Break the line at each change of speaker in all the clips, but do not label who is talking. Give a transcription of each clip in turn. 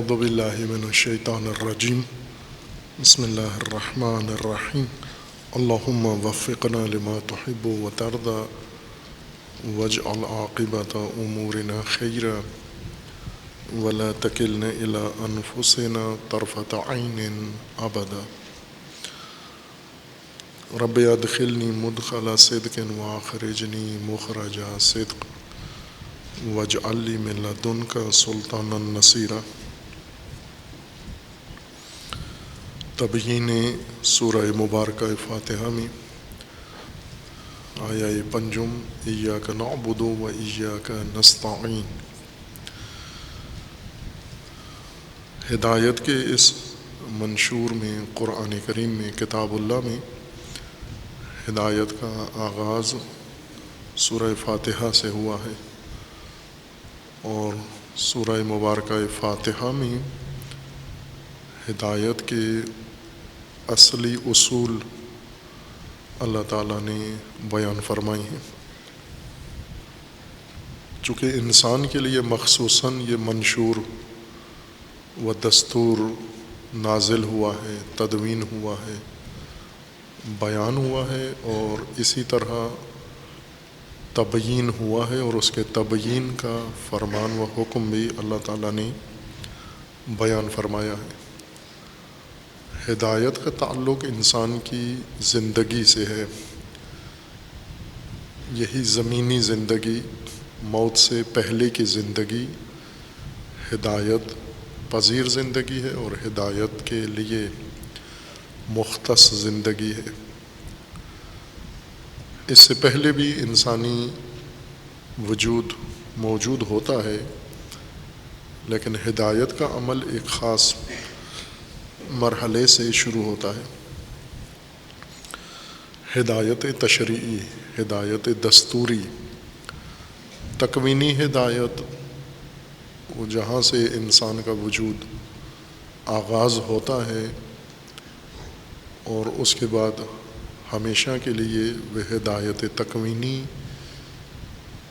اعوذ باللہ من الشیطان الرجیم بسم اللہ الرحمن الرحیم اللہم وفقنا لما تحب وترضى واجعل عاقبۃ امورنا خیرا ولا تکلنا الی انفسنا طرفۃ عین ابدا رب ادخلنی مدخل صدق واخرجنی مخرج صدق واجعل لی من لدنک سلطانا نصیرا۔ تبیین سورہ مبارکہ فاتحہ میں آیہ پنجم ایاک نعبد و ایاک نستعین۔ ہدایت کے اس منشور میں قرآن کریم میں کتاب اللہ میں ہدایت کا آغاز سورہ فاتحہ سے ہوا ہے، اور سورہ مبارکہ فاتحہ میں ہدایت کے اصلی اصول اللہ تعالیٰ نے بیان فرمائی ہیں۔ چونکہ انسان کے لیے مخصوصاً یہ منشور و دستور نازل ہوا ہے، تدوین ہوا ہے، بیان ہوا ہے، اور اسی طرح تبیین ہوا ہے، اور اس کے تبیین کا فرمان و حکم بھی اللہ تعالیٰ نے بیان فرمایا ہے۔ ہدایت کا تعلق انسان کی زندگی سے ہے۔ یہی زمینی زندگی، موت سے پہلے کی زندگی ہدایت پذیر زندگی ہے، اور ہدایت کے لیے مختص زندگی ہے۔ اس سے پہلے بھی انسانی وجود موجود ہوتا ہے، لیکن ہدایت کا عمل ایک خاص مرحلے سے شروع ہوتا ہے۔ ہدایت تشریعی، ہدایت دستوری، تکوینی ہدایت وہ جہاں سے انسان کا وجود آغاز ہوتا ہے، اور اس کے بعد ہمیشہ کے لیے وہ ہدایت تکوینی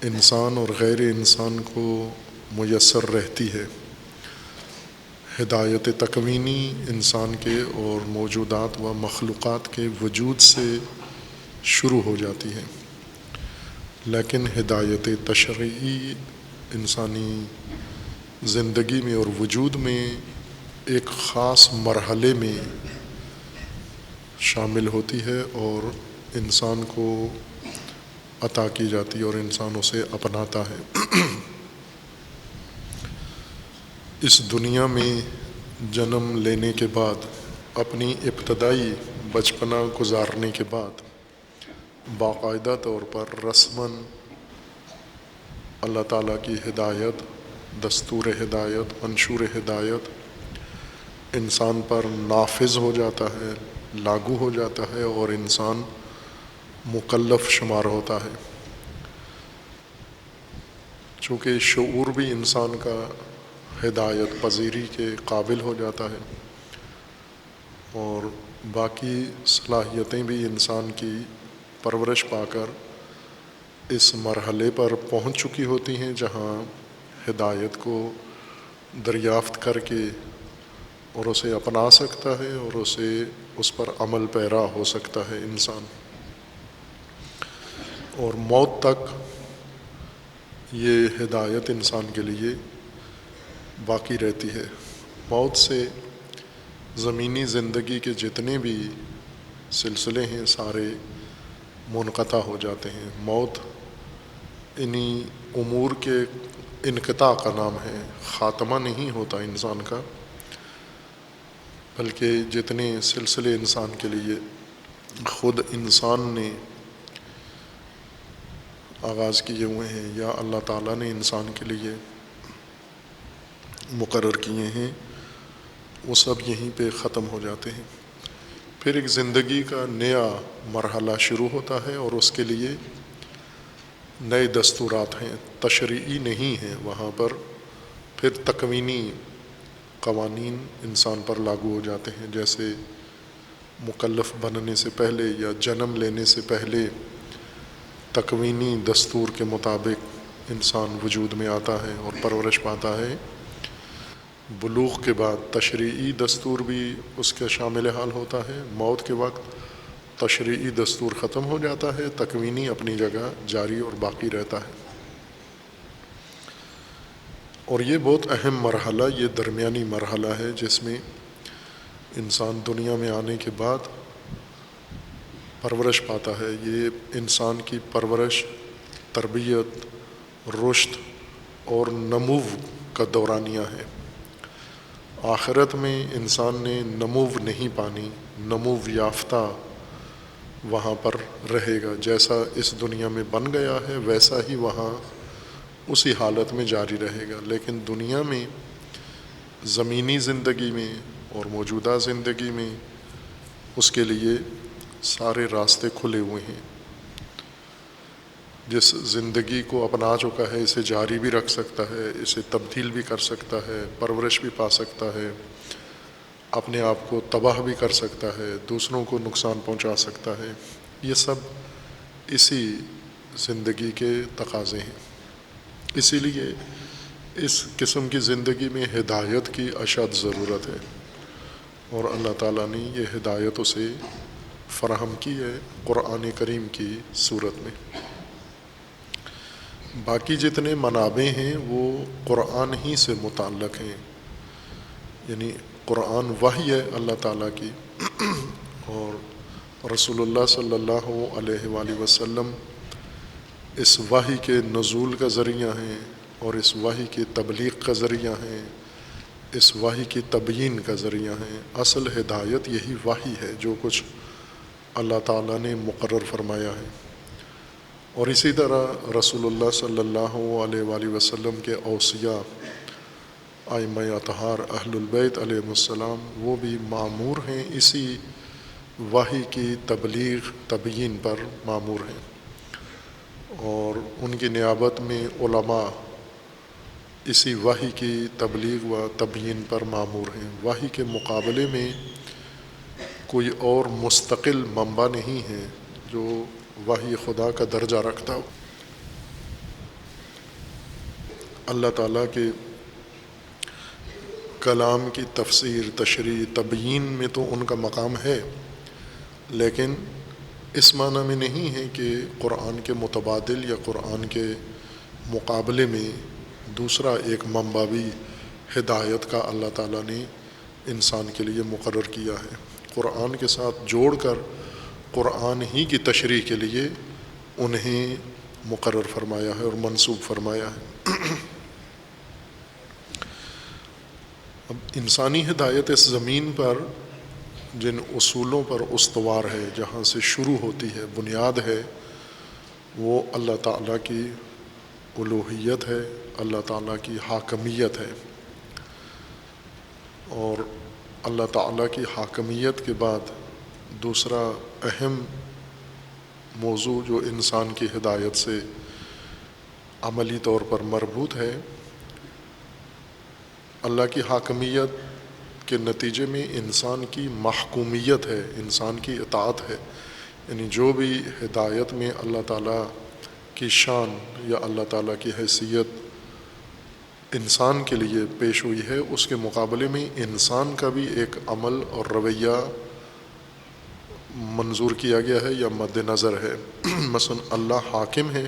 انسان اور غیر انسان کو میسر رہتی ہے۔ ہدایت تکوینی انسان کے اور موجودات و مخلوقات کے وجود سے شروع ہو جاتی ہے، لیکن ہدایت تشریعی انسانی زندگی میں اور وجود میں ایک خاص مرحلے میں شامل ہوتی ہے، اور انسان کو عطا کی جاتی ہے، اور انسان اسے اپناتا ہے۔ اس دنیا میں جنم لینے کے بعد، اپنی ابتدائی بچپنا گزارنے کے بعد، باقاعدہ طور پر رسماً اللہ تعالیٰ کی ہدایت، دستور ہدایت، منشور ہدایت انسان پر نافذ ہو جاتا ہے، لاگو ہو جاتا ہے، اور انسان مکلف شمار ہوتا ہے۔ چونکہ شعور بھی انسان کا ہدایت پذیری کے قابل ہو جاتا ہے، اور باقی صلاحیتیں بھی انسان کی پرورش پا کر اس مرحلے پر پہنچ چکی ہوتی ہیں جہاں ہدایت کو دریافت کر کے اور اسے اپنا سکتا ہے، اور اسے اس پر عمل پیرا ہو سکتا ہے انسان، اور موت تک یہ ہدایت انسان کے لیے باقی رہتی ہے۔ موت سے زمینی زندگی کے جتنے بھی سلسلے ہیں سارے منقطع ہو جاتے ہیں۔ موت انہی امور کے انقطاع کا نام ہے، خاتمہ نہیں ہوتا انسان کا، بلکہ جتنے سلسلے انسان کے لیے خود انسان نے آغاز کیے ہوئے ہیں یا اللہ تعالیٰ نے انسان کے لیے مقرر کیے ہیں، وہ سب یہیں پہ ختم ہو جاتے ہیں۔ پھر ایک زندگی کا نیا مرحلہ شروع ہوتا ہے، اور اس کے لیے نئے دستورات ہیں، تشریعی نہیں ہیں وہاں پر۔ پھر تکوینی قوانین انسان پر لاگو ہو جاتے ہیں، جیسے مکلف بننے سے پہلے یا جنم لینے سے پہلے تکوینی دستور کے مطابق انسان وجود میں آتا ہے اور پرورش پاتا ہے۔ بلوغ کے بعد تشریعی دستور بھی اس کے شامل حال ہوتا ہے، موت کے وقت تشریعی دستور ختم ہو جاتا ہے، تکوینی اپنی جگہ جاری اور باقی رہتا ہے۔ اور یہ بہت اہم مرحلہ، یہ درمیانی مرحلہ ہے جس میں انسان دنیا میں آنے کے بعد پرورش پاتا ہے۔ یہ انسان کی پرورش، تربیت، رشد اور نمو کا دورانیہ ہے۔ آخرت میں انسان نے نمو نہیں پانی، نمو یافتہ وہاں پر رہے گا، جیسا اس دنیا میں بن گیا ہے ویسا ہی وہاں اسی حالت میں جاری رہے گا۔ لیکن دنیا میں، زمینی زندگی میں اور موجودہ زندگی میں اس کے لیے سارے راستے کھلے ہوئے ہیں۔ جس زندگی کو اپنا چکا ہے اسے جاری بھی رکھ سکتا ہے، اسے تبدیل بھی کر سکتا ہے، پرورش بھی پا سکتا ہے، اپنے آپ کو تباہ بھی کر سکتا ہے، دوسروں کو نقصان پہنچا سکتا ہے۔ یہ سب اسی زندگی کے تقاضے ہیں۔ اسی لیے اس قسم کی زندگی میں ہدایت کی اشد ضرورت ہے، اور اللہ تعالیٰ نے یہ ہدایت اسے فراہم کی ہے قرآن کریم کی صورت میں۔ باقی جتنے منابع ہیں وہ قرآن ہی سے متعلق ہیں، یعنی قرآن وحی ہے اللہ تعالیٰ کی، اور رسول اللہ صلی اللہ علیہ وآلہ وسلم اس وحی کے نزول کا ذریعہ ہیں، اور اس وحی کی تبلیغ کا ذریعہ ہیں، اس وحی کی تبیین کا ذریعہ ہیں۔ اصل ہدایت یہی وحی ہے جو کچھ اللہ تعالیٰ نے مقرر فرمایا ہے۔ اور اسی طرح رسول اللہ صلی اللہ علیہ وآلہ وسلم کے اوصیاء، ائمہ اطہار اہل البیت علیہم السلام، وہ بھی مامور ہیں، اسی وحی کی تبلیغ تبیین پر مامور ہیں، اور ان کی نیابت میں علماء اسی وحی کی تبلیغ و تبیین پر مامور ہیں۔ وحی کے مقابلے میں کوئی اور مستقل منبع نہیں ہے جو وحی خدا کا درجہ رکھتا ہو۔ اللہ تعالیٰ کے کلام کی تفسیر، تشریح، تبیین میں تو ان کا مقام ہے، لیکن اس معنی میں نہیں ہے کہ قرآن کے متبادل یا قرآن کے مقابلے میں دوسرا ایک منبع بھی ہدایت کا اللہ تعالیٰ نے انسان کے لیے مقرر کیا ہے۔ قرآن کے ساتھ جوڑ کر قرآن ہی کی تشریح کے لیے انہیں مقرر فرمایا ہے اور منسوب فرمایا ہے۔ اب انسانی ہدایت اس زمین پر جن اصولوں پر استوار ہے، جہاں سے شروع ہوتی ہے، بنیاد ہے، وہ اللہ تعالیٰ کی الوہیت ہے، اللہ تعالیٰ کی حاکمیت ہے۔ اور اللہ تعالیٰ کی حاکمیت کے بعد دوسرا اہم موضوع جو انسان کی ہدایت سے عملی طور پر مربوط ہے، اللہ کی حاکمیت کے نتیجے میں انسان کی محکومیت ہے، انسان کی اطاعت ہے۔ یعنی جو بھی ہدایت میں اللہ تعالیٰ کی شان یا اللہ تعالیٰ کی حیثیت انسان کے لیے پیش ہوئی ہے، اس کے مقابلے میں انسان کا بھی ایک عمل اور رویہ منظور کیا گیا ہے یا مد نظر ہے۔ مثلا اللہ حاکم ہے،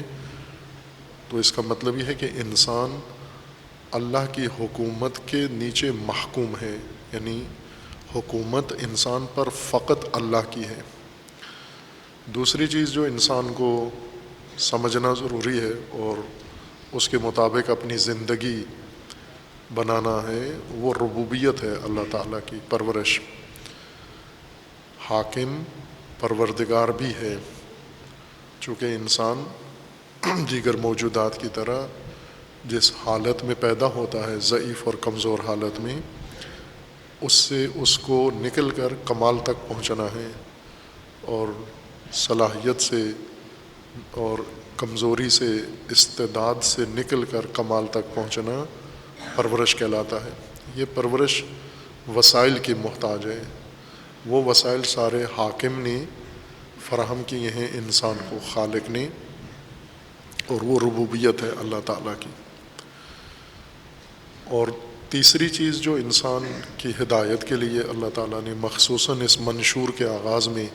تو اس کا مطلب یہ ہے کہ انسان اللہ کی حکومت کے نیچے محکوم ہے، یعنی حکومت انسان پر فقط اللہ کی ہے۔ دوسری چیز جو انسان کو سمجھنا ضروری ہے اور اس کے مطابق اپنی زندگی بنانا ہے، وہ ربوبیت ہے اللہ تعالیٰ کی، پرورش۔ حاکم پروردگار بھی ہے، چونکہ انسان دیگر موجودات کی طرح جس حالت میں پیدا ہوتا ہے، ضعیف اور کمزور حالت میں، اس سے اس کو نکل کر کمال تک پہنچنا ہے، اور صلاحیت سے اور کمزوری سے، استعداد سے نکل کر کمال تک پہنچنا پرورش کہلاتا ہے۔ یہ پرورش وسائل کی محتاج ہے، وہ وسائل سارے حاکم نے فراہم کیے ہیں انسان کو، خالق نے، اور وہ ربوبیت ہے اللہ تعالیٰ کی۔ اور تیسری چیز جو انسان کی ہدایت کے لیے اللہ تعالیٰ نے مخصوصاً اس منشور کے آغاز میں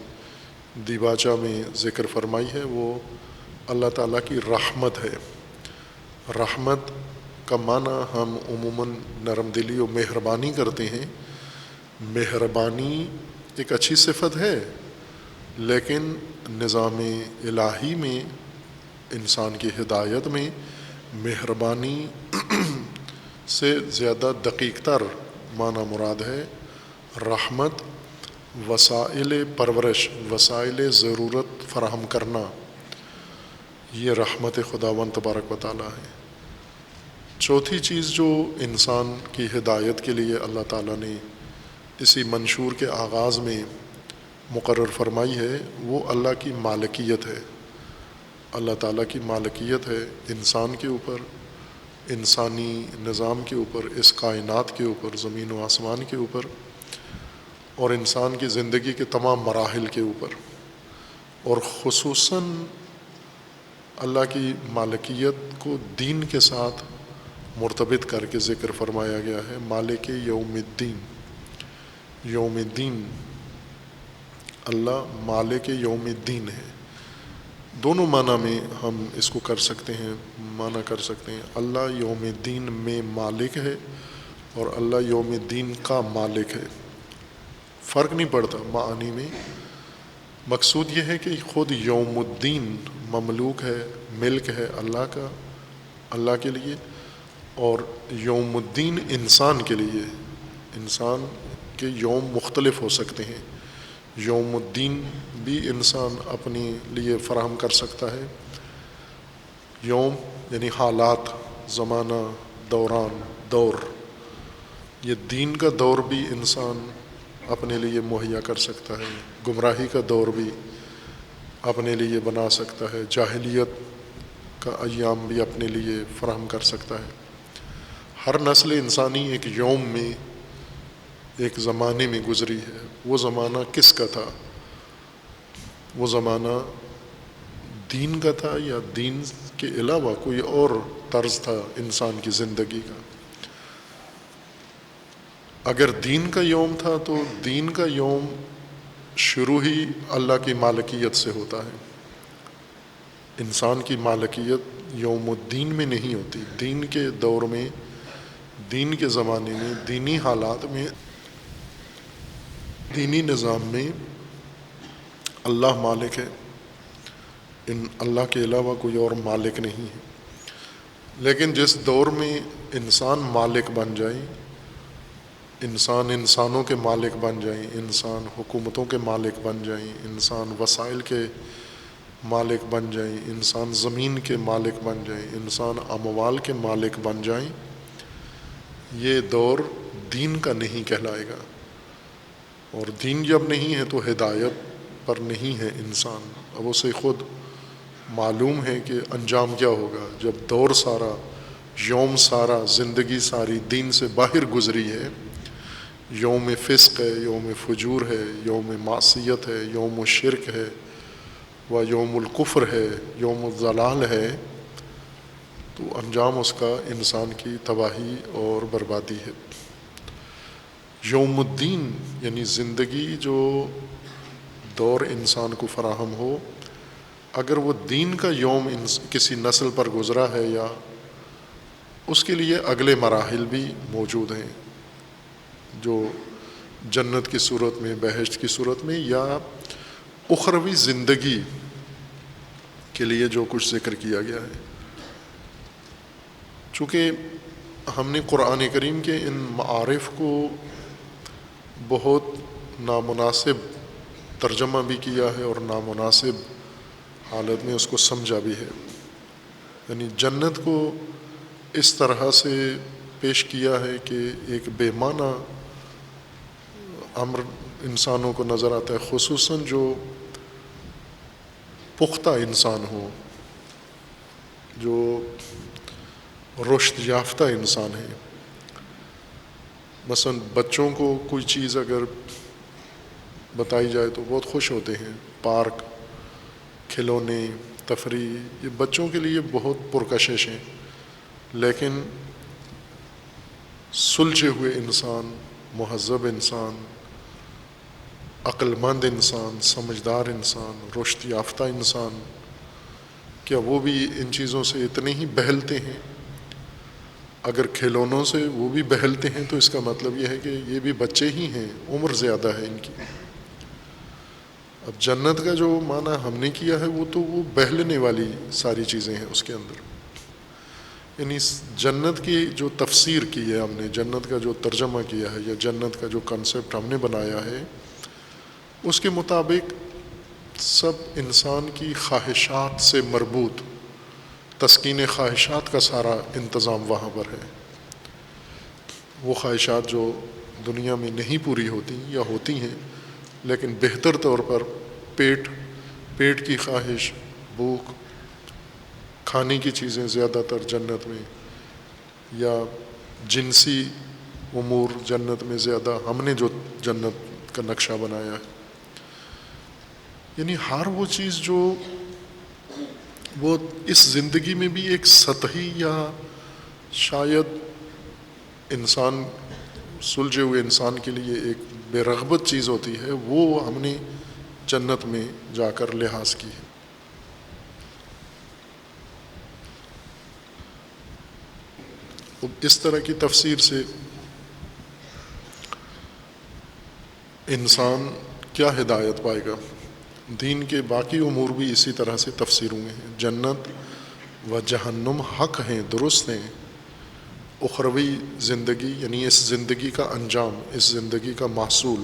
دیباچہ میں ذکر فرمائی ہے وہ اللہ تعالیٰ کی رحمت ہے۔ رحمت کا معنی ہم عموماً نرم دلی و مہربانی کرتے ہیں۔ مہربانی ایک اچھی صفت ہے، لیکن نظام الہی میں انسان کی ہدایت میں مہربانی سے زیادہ دقیق تر معنی مراد ہے رحمت، وسائل پرورش، وسائل ضرورت فراہم کرنا، یہ رحمت خداوند تبارک و تعالیٰ ہے۔ چوتھی چیز جو انسان کی ہدایت کے لیے اللہ تعالیٰ نے اسی منشور کے آغاز میں مقرر فرمائی ہے وہ اللہ کی مالکیت ہے۔ اللہ تعالیٰ کی مالکیت ہے انسان کے اوپر، انسانی نظام کے اوپر، اس کائنات کے اوپر، زمین و آسمان کے اوپر، اور انسان کی زندگی کے تمام مراحل کے اوپر۔ اور خصوصاً اللہ کی مالکیت کو دین کے ساتھ مرتبط کر کے ذکر فرمایا گیا ہے، مالک یوم الدین۔ یوم الدین، اللہ مالک یوم الدین ہے۔ دونوں معنی میں ہم اس کو کر سکتے ہیں، معنی کر سکتے ہیں اللہ یوم الدین میں مالک ہے اور اللہ یوم الدین کا مالک ہے، فرق نہیں پڑتا معانی میں۔ مقصود یہ ہے کہ خود یوم الدین مملوک ہے، ملک ہے اللہ کا، اللہ کے لیے، اور یوم الدین انسان کے لیے۔ انسان کے یوم مختلف ہو سکتے ہیں، یوم الدین بھی انسان اپنے لیے فراہم کر سکتا ہے۔ یوم یعنی حالات، زمانہ، دوران، دور۔ یہ دین کا دور بھی انسان اپنے لیے مہیا کر سکتا ہے، گمراہی کا دور بھی اپنے لیے بنا سکتا ہے، جاہلیت کا ایام بھی اپنے لیے فراہم کر سکتا ہے۔ ہر نسل انسانی ایک یوم میں، ایک زمانے میں گزری ہے۔ وہ زمانہ کس کا تھا؟ وہ زمانہ دین کا تھا یا دین کے علاوہ کوئی اور طرز تھا انسان کی زندگی کا؟ اگر دین کا یوم تھا تو دین کا یوم شروع ہی اللہ کی مالکیت سے ہوتا ہے۔ انسان کی مالکیت یوم الدین میں نہیں ہوتی، دین کے دور میں، دین کے زمانے میں، دینی حالات میں، دینی نظام میں اللہ مالک ہے، اللہ کے علاوہ کوئی اور مالک نہیں ہے۔ لیکن جس دور میں انسان مالک بن جائے، انسان انسانوں کے مالک بن جائیں، انسان حکومتوں کے مالک بن جائیں، انسان وسائل کے مالک بن جائیں، انسان زمین کے مالک بن جائیں، انسان اموال کے مالک بن جائیں، یہ دور دین کا نہیں کہلائے گا۔ اور دین جب نہیں ہے تو ہدایت پر نہیں ہے انسان۔ اب اسے خود معلوم ہے کہ انجام کیا ہوگا جب دور سارا، یوم سارا، زندگی ساری دین سے باہر گزری ہے۔ یوم فسق ہے، یوم فجور ہے، یوم معصیت ہے، یوم شرک ہے، و یوم الکفر ہے، یوم الضلال ہے، تو انجام اس کا انسان کی تباہی اور بربادی ہے۔ یوم الدین یعنی زندگی جو دور انسان کو فراہم ہو، اگر وہ دین کا یوم کسی نسل پر گزرا ہے یا اس کے لیے اگلے مراحل بھی موجود ہیں، جو جنت کی صورت میں، بہشت کی صورت میں، یا اخروی زندگی کے لیے جو کچھ ذکر کیا گیا ہے۔ چونکہ ہم نے قرآن کریم کے ان معارف کو بہت نامناسب ترجمہ بھی کیا ہے اور نامناسب حالت میں اس کو سمجھا بھی ہے۔ یعنی جنت کو اس طرح سے پیش کیا ہے کہ ایک بے معنی امر انسانوں کو نظر آتا ہے، خصوصاً جو پختہ انسان ہو، جو رشد یافتہ انسان ہے۔ مثلا بچوں کو کوئی چیز اگر بتائی جائے تو بہت خوش ہوتے ہیں، پارک، کھلونے، تفریح، یہ بچوں کے لیے بہت پرکشش ہیں۔ لیکن سلجھے ہوئے انسان، مہذب انسان، عقل مند انسان، سمجھدار انسان، رشد یافتہ انسان، کیا وہ بھی ان چیزوں سے اتنے ہی بہلتے ہیں؟ اگر کھلونوں سے وہ بھی بہلتے ہیں تو اس کا مطلب یہ ہے کہ یہ بھی بچے ہی ہیں، عمر زیادہ ہے ان کی۔ اب جنت کا جو معنی ہم نے کیا ہے وہ تو وہ بہلنے والی ساری چیزیں ہیں اس کے اندر، یعنی جنت کی جو تفسیر کی ہے ہم نے، جنت کا جو ترجمہ کیا ہے یا جنت کا جو کنسپٹ ہم نے بنایا ہے، اس کے مطابق سب انسان کی خواہشات سے مربوط تسکین خواہشات کا سارا انتظام وہاں پر ہے۔ وہ خواہشات جو دنیا میں نہیں پوری ہوتی یا ہوتی ہیں، لیکن بہتر طور پر پیٹ کی خواہش، بھوک، کھانے کی چیزیں زیادہ تر جنت میں، یا جنسی امور جنت میں زیادہ، ہم نے جو جنت کا نقشہ بنایا ہے، یعنی ہر وہ چیز جو وہ اس زندگی میں بھی ایک سطحی یا شاید انسان، سلجھے ہوئے انسان کے لیے ایک بے رغبت چیز ہوتی ہے، وہ ہم نے جنت میں جا کر لحاظ کی ہے۔ اس طرح کی تفسیر سے انسان کیا ہدایت پائے گا؟ دین کے باقی امور بھی اسی طرح سے تفسیر ہوئے ہیں۔ جنت و جہنم حق ہیں، درست ہیں۔ اخروی زندگی یعنی اس زندگی کا انجام، اس زندگی کا محصول،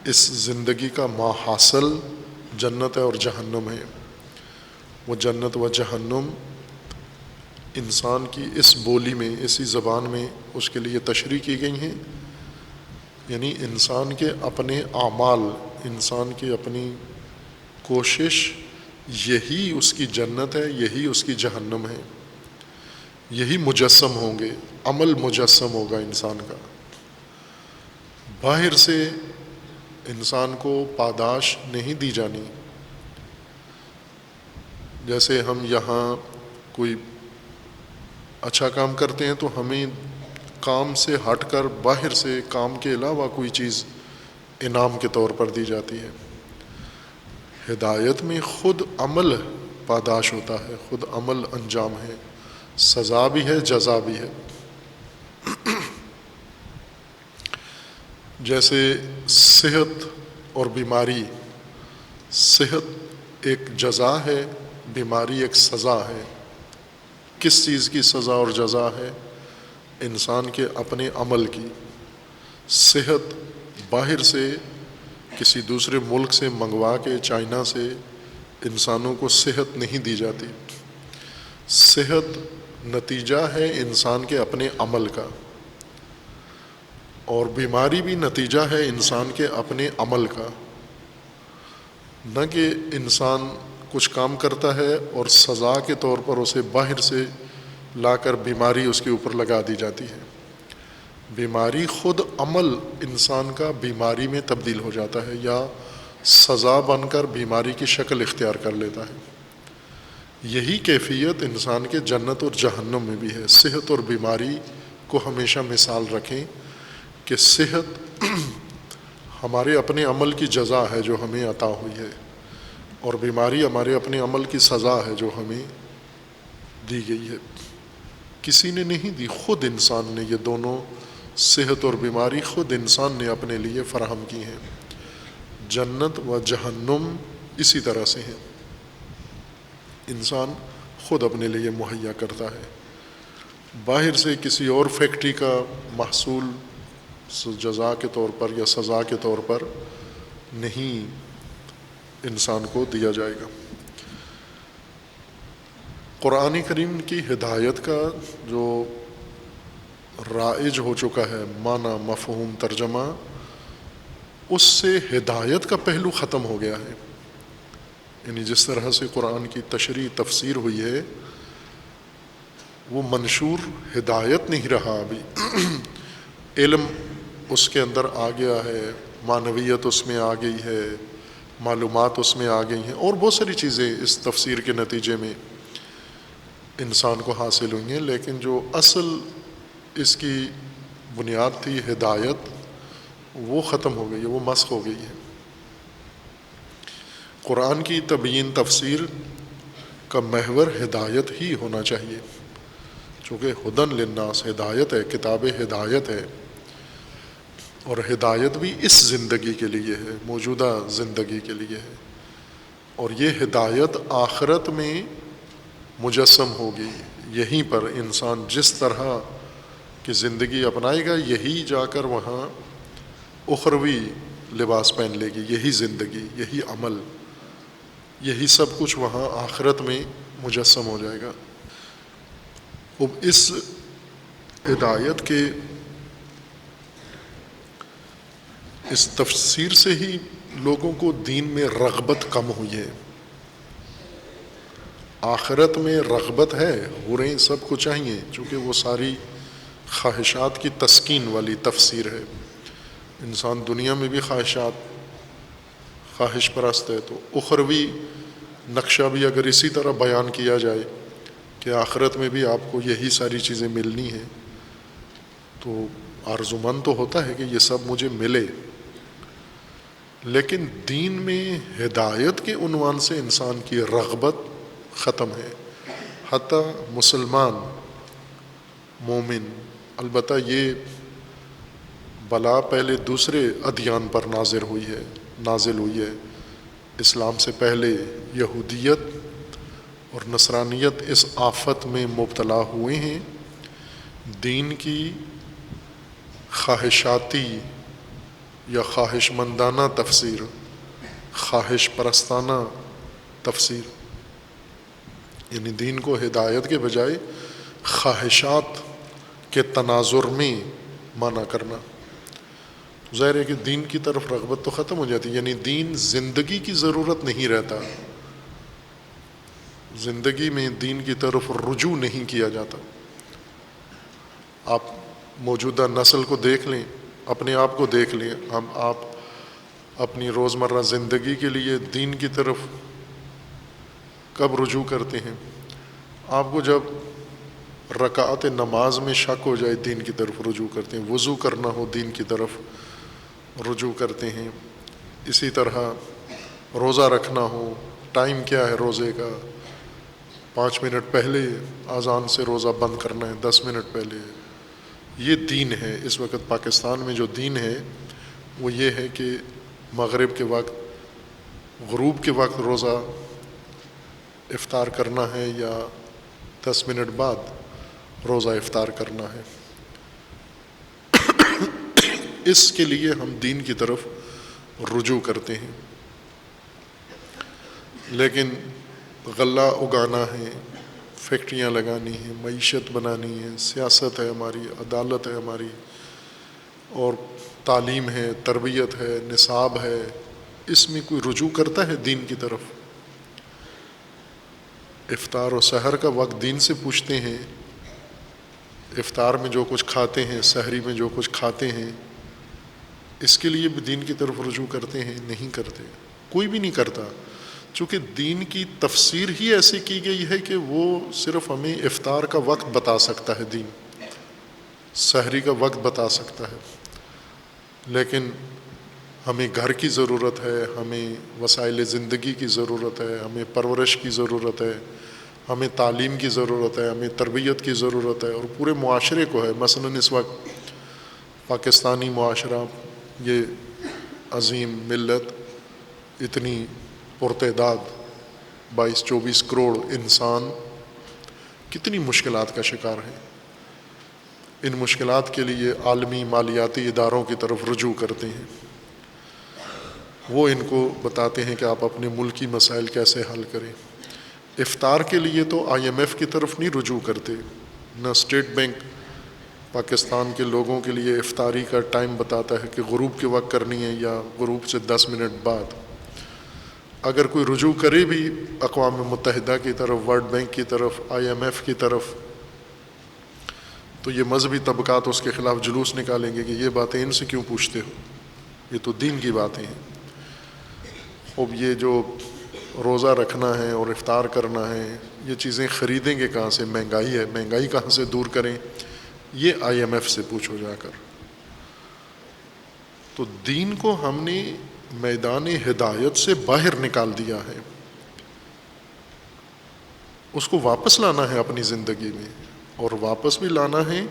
اس زندگی کا ماحصل جنت ہے اور جہنم ہے۔ وہ جنت و جہنم انسان کی اس بولی میں، اسی زبان میں اس کے لیے تشریح کی گئی ہیں، یعنی انسان کے اپنے اعمال، انسان کی اپنی کوشش، یہی اس کی جنت ہے، یہی اس کی جہنم ہے، یہی مجسم ہوں گے، عمل مجسم ہوگا انسان کا۔ باہر سے انسان کو پاداش نہیں دی جانی۔ جیسے ہم یہاں کوئی اچھا کام کرتے ہیں تو ہمیں کام سے ہٹ کر باہر سے کام کے علاوہ کوئی چیز انعام کے طور پر دی جاتی ہے۔ ہدایت میں خود عمل پاداش ہوتا ہے، خود عمل انجام ہے، سزا بھی ہے، جزا بھی ہے۔ جیسے صحت اور بیماری، صحت ایک جزا ہے، بیماری ایک سزا ہے۔ کس چیز کی سزا اور جزا ہے؟ انسان کے اپنے عمل کی۔ صحت باہر سے کسی دوسرے ملک سے منگوا کے، چائنا سے انسانوں کو صحت نہیں دی جاتی۔ صحت نتیجہ ہے انسان کے اپنے عمل کا، اور بیماری بھی نتیجہ ہے انسان کے اپنے عمل کا۔ نہ کہ انسان کچھ کام کرتا ہے اور سزا کے طور پر اسے باہر سے لا کر بیماری اس کے اوپر لگا دی جاتی ہے۔ بیماری خود عمل انسان کا بیماری میں تبدیل ہو جاتا ہے، یا سزا بن کر بیماری کی شکل اختیار کر لیتا ہے۔ یہی کیفیت انسان کے جنت اور جہنم میں بھی ہے۔ صحت اور بیماری کو ہمیشہ مثال رکھیں کہ صحت ہمارے اپنے عمل کی جزا ہے جو ہمیں عطا ہوئی ہے، اور بیماری ہمارے اپنے عمل کی سزا ہے جو ہمیں دی گئی ہے۔ کسی نے نہیں دی، خود انسان نے، یہ دونوں صحت اور بیماری خود انسان نے اپنے لیے فراہم کی ہیں۔ جنت و جہنم اسی طرح سے ہیں، انسان خود اپنے لیے مہیا کرتا ہے۔ باہر سے کسی اور فیکٹری کا محصول جزا کے طور پر یا سزا کے طور پر نہیں انسان کو دیا جائے گا۔ قرآن کریم کی ہدایت کا جو رائج ہو چکا ہے معنی، مفہوم، ترجمہ، اس سے ہدایت کا پہلو ختم ہو گیا ہے۔ یعنی جس طرح سے قرآن کی تشریح، تفسیر ہوئی ہے، وہ منشور ہدایت نہیں رہا ابھی۔ علم اس کے اندر آ گیا ہے، معنویت اس میں آ گئی ہے، معلومات اس میں آ گئی ہیں، اور بہت ساری چیزیں اس تفسیر کے نتیجے میں انسان کو حاصل ہوئی ہیں، لیکن جو اصل اس کی بنیاد تھی ہدایت، وہ ختم ہو گئی ہے، وہ مسخ ہو گئی ہے۔ قرآن کی تبیین تفسیر کا محور ہدایت ہی ہونا چاہیے، چونکہ ہدن للناس ہدایت ہے، کتاب ہدایت ہے، اور ہدایت بھی اس زندگی کے لیے ہے، موجودہ زندگی کے لیے ہے، اور یہ ہدایت آخرت میں مجسم ہوگی۔ یہیں پر انسان جس طرح کی زندگی اپنائے گا، یہی جا کر وہاں اخروی لباس پہن لے گی، یہی زندگی، یہی عمل، یہی سب کچھ وہاں آخرت میں مجسم ہو جائے گا۔ اب اس ہدایت کے اس تفسیر سے ہی لوگوں کو دین میں رغبت کم ہوئی ہے۔ آخرت میں رغبت ہے، حوریں سب کو چاہیے، چونکہ وہ ساری خواہشات کی تسکین والی تفسیر ہے۔ انسان دنیا میں بھی خواہش پرست ہے، تو اخروی نقشہ بھی اگر اسی طرح بیان کیا جائے کہ آخرت میں بھی آپ کو یہی ساری چیزیں ملنی ہیں، تو آرزومند تو ہوتا ہے کہ یہ سب مجھے ملے، لیکن دین میں ہدایت کے عنوان سے انسان کی رغبت ختم ہے۔ حتیٰ مسلمان مومن، البتہ یہ بلا پہلے دوسرے ادیان پر نازل ہوئی ہے، اسلام سے پہلے یہودیت اور نصرانیت اس آفت میں مبتلا ہوئے ہیں، دین کی خواہشاتی یا خواہش مندانہ تفسیر، خواہش پرستانہ تفسیر، یعنی دین کو ہدایت کے بجائے خواہشات کے تناظر میں مانا کرنا۔ ظاہر ہے کہ دین کی طرف رغبت تو ختم ہو جاتی ہے، یعنی دین زندگی کی ضرورت نہیں رہتا، زندگی میں دین کی طرف رجوع نہیں کیا جاتا۔ آپ موجودہ نسل کو دیکھ لیں، اپنے آپ کو دیکھ لیں، آپ اپنی روزمرہ زندگی کے لیے دین کی طرف کب رجوع کرتے ہیں؟ آپ کو جب رکعت نماز میں شک ہو جائے دین کی طرف رجوع کرتے ہیں، وضو کرنا ہو دین کی طرف رجوع کرتے ہیں، اسی طرح روزہ رکھنا ہو، ٹائم کیا ہے روزے کا، 5 منٹ پہلے اذان سے روزہ بند کرنا ہے، 10 منٹ پہلے، یہ دین ہے۔ اس وقت پاکستان میں جو دین ہے وہ یہ ہے کہ مغرب کے وقت، غروب کے وقت روزہ افطار کرنا ہے یا 10 منٹ بعد روزہ افطار کرنا ہے۔ اس کے لیے ہم دین کی طرف رجوع کرتے ہیں، لیکن غلہ اگانا ہے، فیکٹریاں لگانی ہیں، معیشت بنانی ہے، سیاست ہے ہماری، عدالت ہے ہماری، اور تعلیم ہے، تربیت ہے، نصاب ہے، اس میں کوئی رجوع کرتا ہے دین کی طرف؟ افطار و سحر کا وقت دین سے پوچھتے ہیں، افطار میں جو کچھ کھاتے ہیں، سحری میں جو کچھ کھاتے ہیں، اس کے لیے بھی دین کی طرف رجوع کرتے ہیں؟ نہیں کرتے، کوئی بھی نہیں کرتا، چونکہ دین کی تفسیر ہی ایسی کی گئی ہے کہ وہ صرف ہمیں افطار کا وقت بتا سکتا ہے، دین سحری کا وقت بتا سکتا ہے، لیکن ہمیں گھر کی ضرورت ہے، ہمیں وسائل زندگی کی ضرورت ہے، ہمیں پرورش کی ضرورت ہے، ہمیں تعلیم کی ضرورت ہے، ہمیں تربیت کی ضرورت ہے، اور پورے معاشرے کو ہے۔ مثلاً اس وقت پاکستانی معاشرہ، یہ عظیم ملت، اتنی پرتعداد 22-24 کروڑ انسان کتنی مشکلات کا شکار ہے۔ ان مشکلات کے لیے عالمی مالیاتی اداروں کی طرف رجوع کرتے ہیں، وہ ان کو بتاتے ہیں کہ آپ اپنے ملکی مسائل کیسے حل کریں۔ افطار کے لیے تو IMF کی طرف نہیں رجوع کرتے، نہ اسٹیٹ بینک پاکستان کے لوگوں کے لیے افطاری کا ٹائم بتاتا ہے کہ غروب کے وقت کرنی ہے یا غروب سے 10 منٹ بعد۔ اگر کوئی رجوع کرے بھی اقوام متحدہ کی طرف، ورلڈ بینک کی طرف، IMF کی طرف، تو یہ مذہبی طبقات اس کے خلاف جلوس نکالیں گے کہ یہ باتیں ان سے کیوں پوچھتے ہو، یہ تو دین کی باتیں ہیں۔ اب یہ جو روزہ رکھنا ہے اور افطار کرنا ہے، یہ چیزیں خریدیں گے کہاں سے؟ مہنگائی ہے، مہنگائی کہاں سے دور کریں؟ یہ IMF سے پوچھو جا کر۔ تو دین کو ہم نے میدان ہدایت سے باہر نکال دیا ہے، اس کو واپس لانا ہے اپنی زندگی میں، اور واپس بھی لانا ہے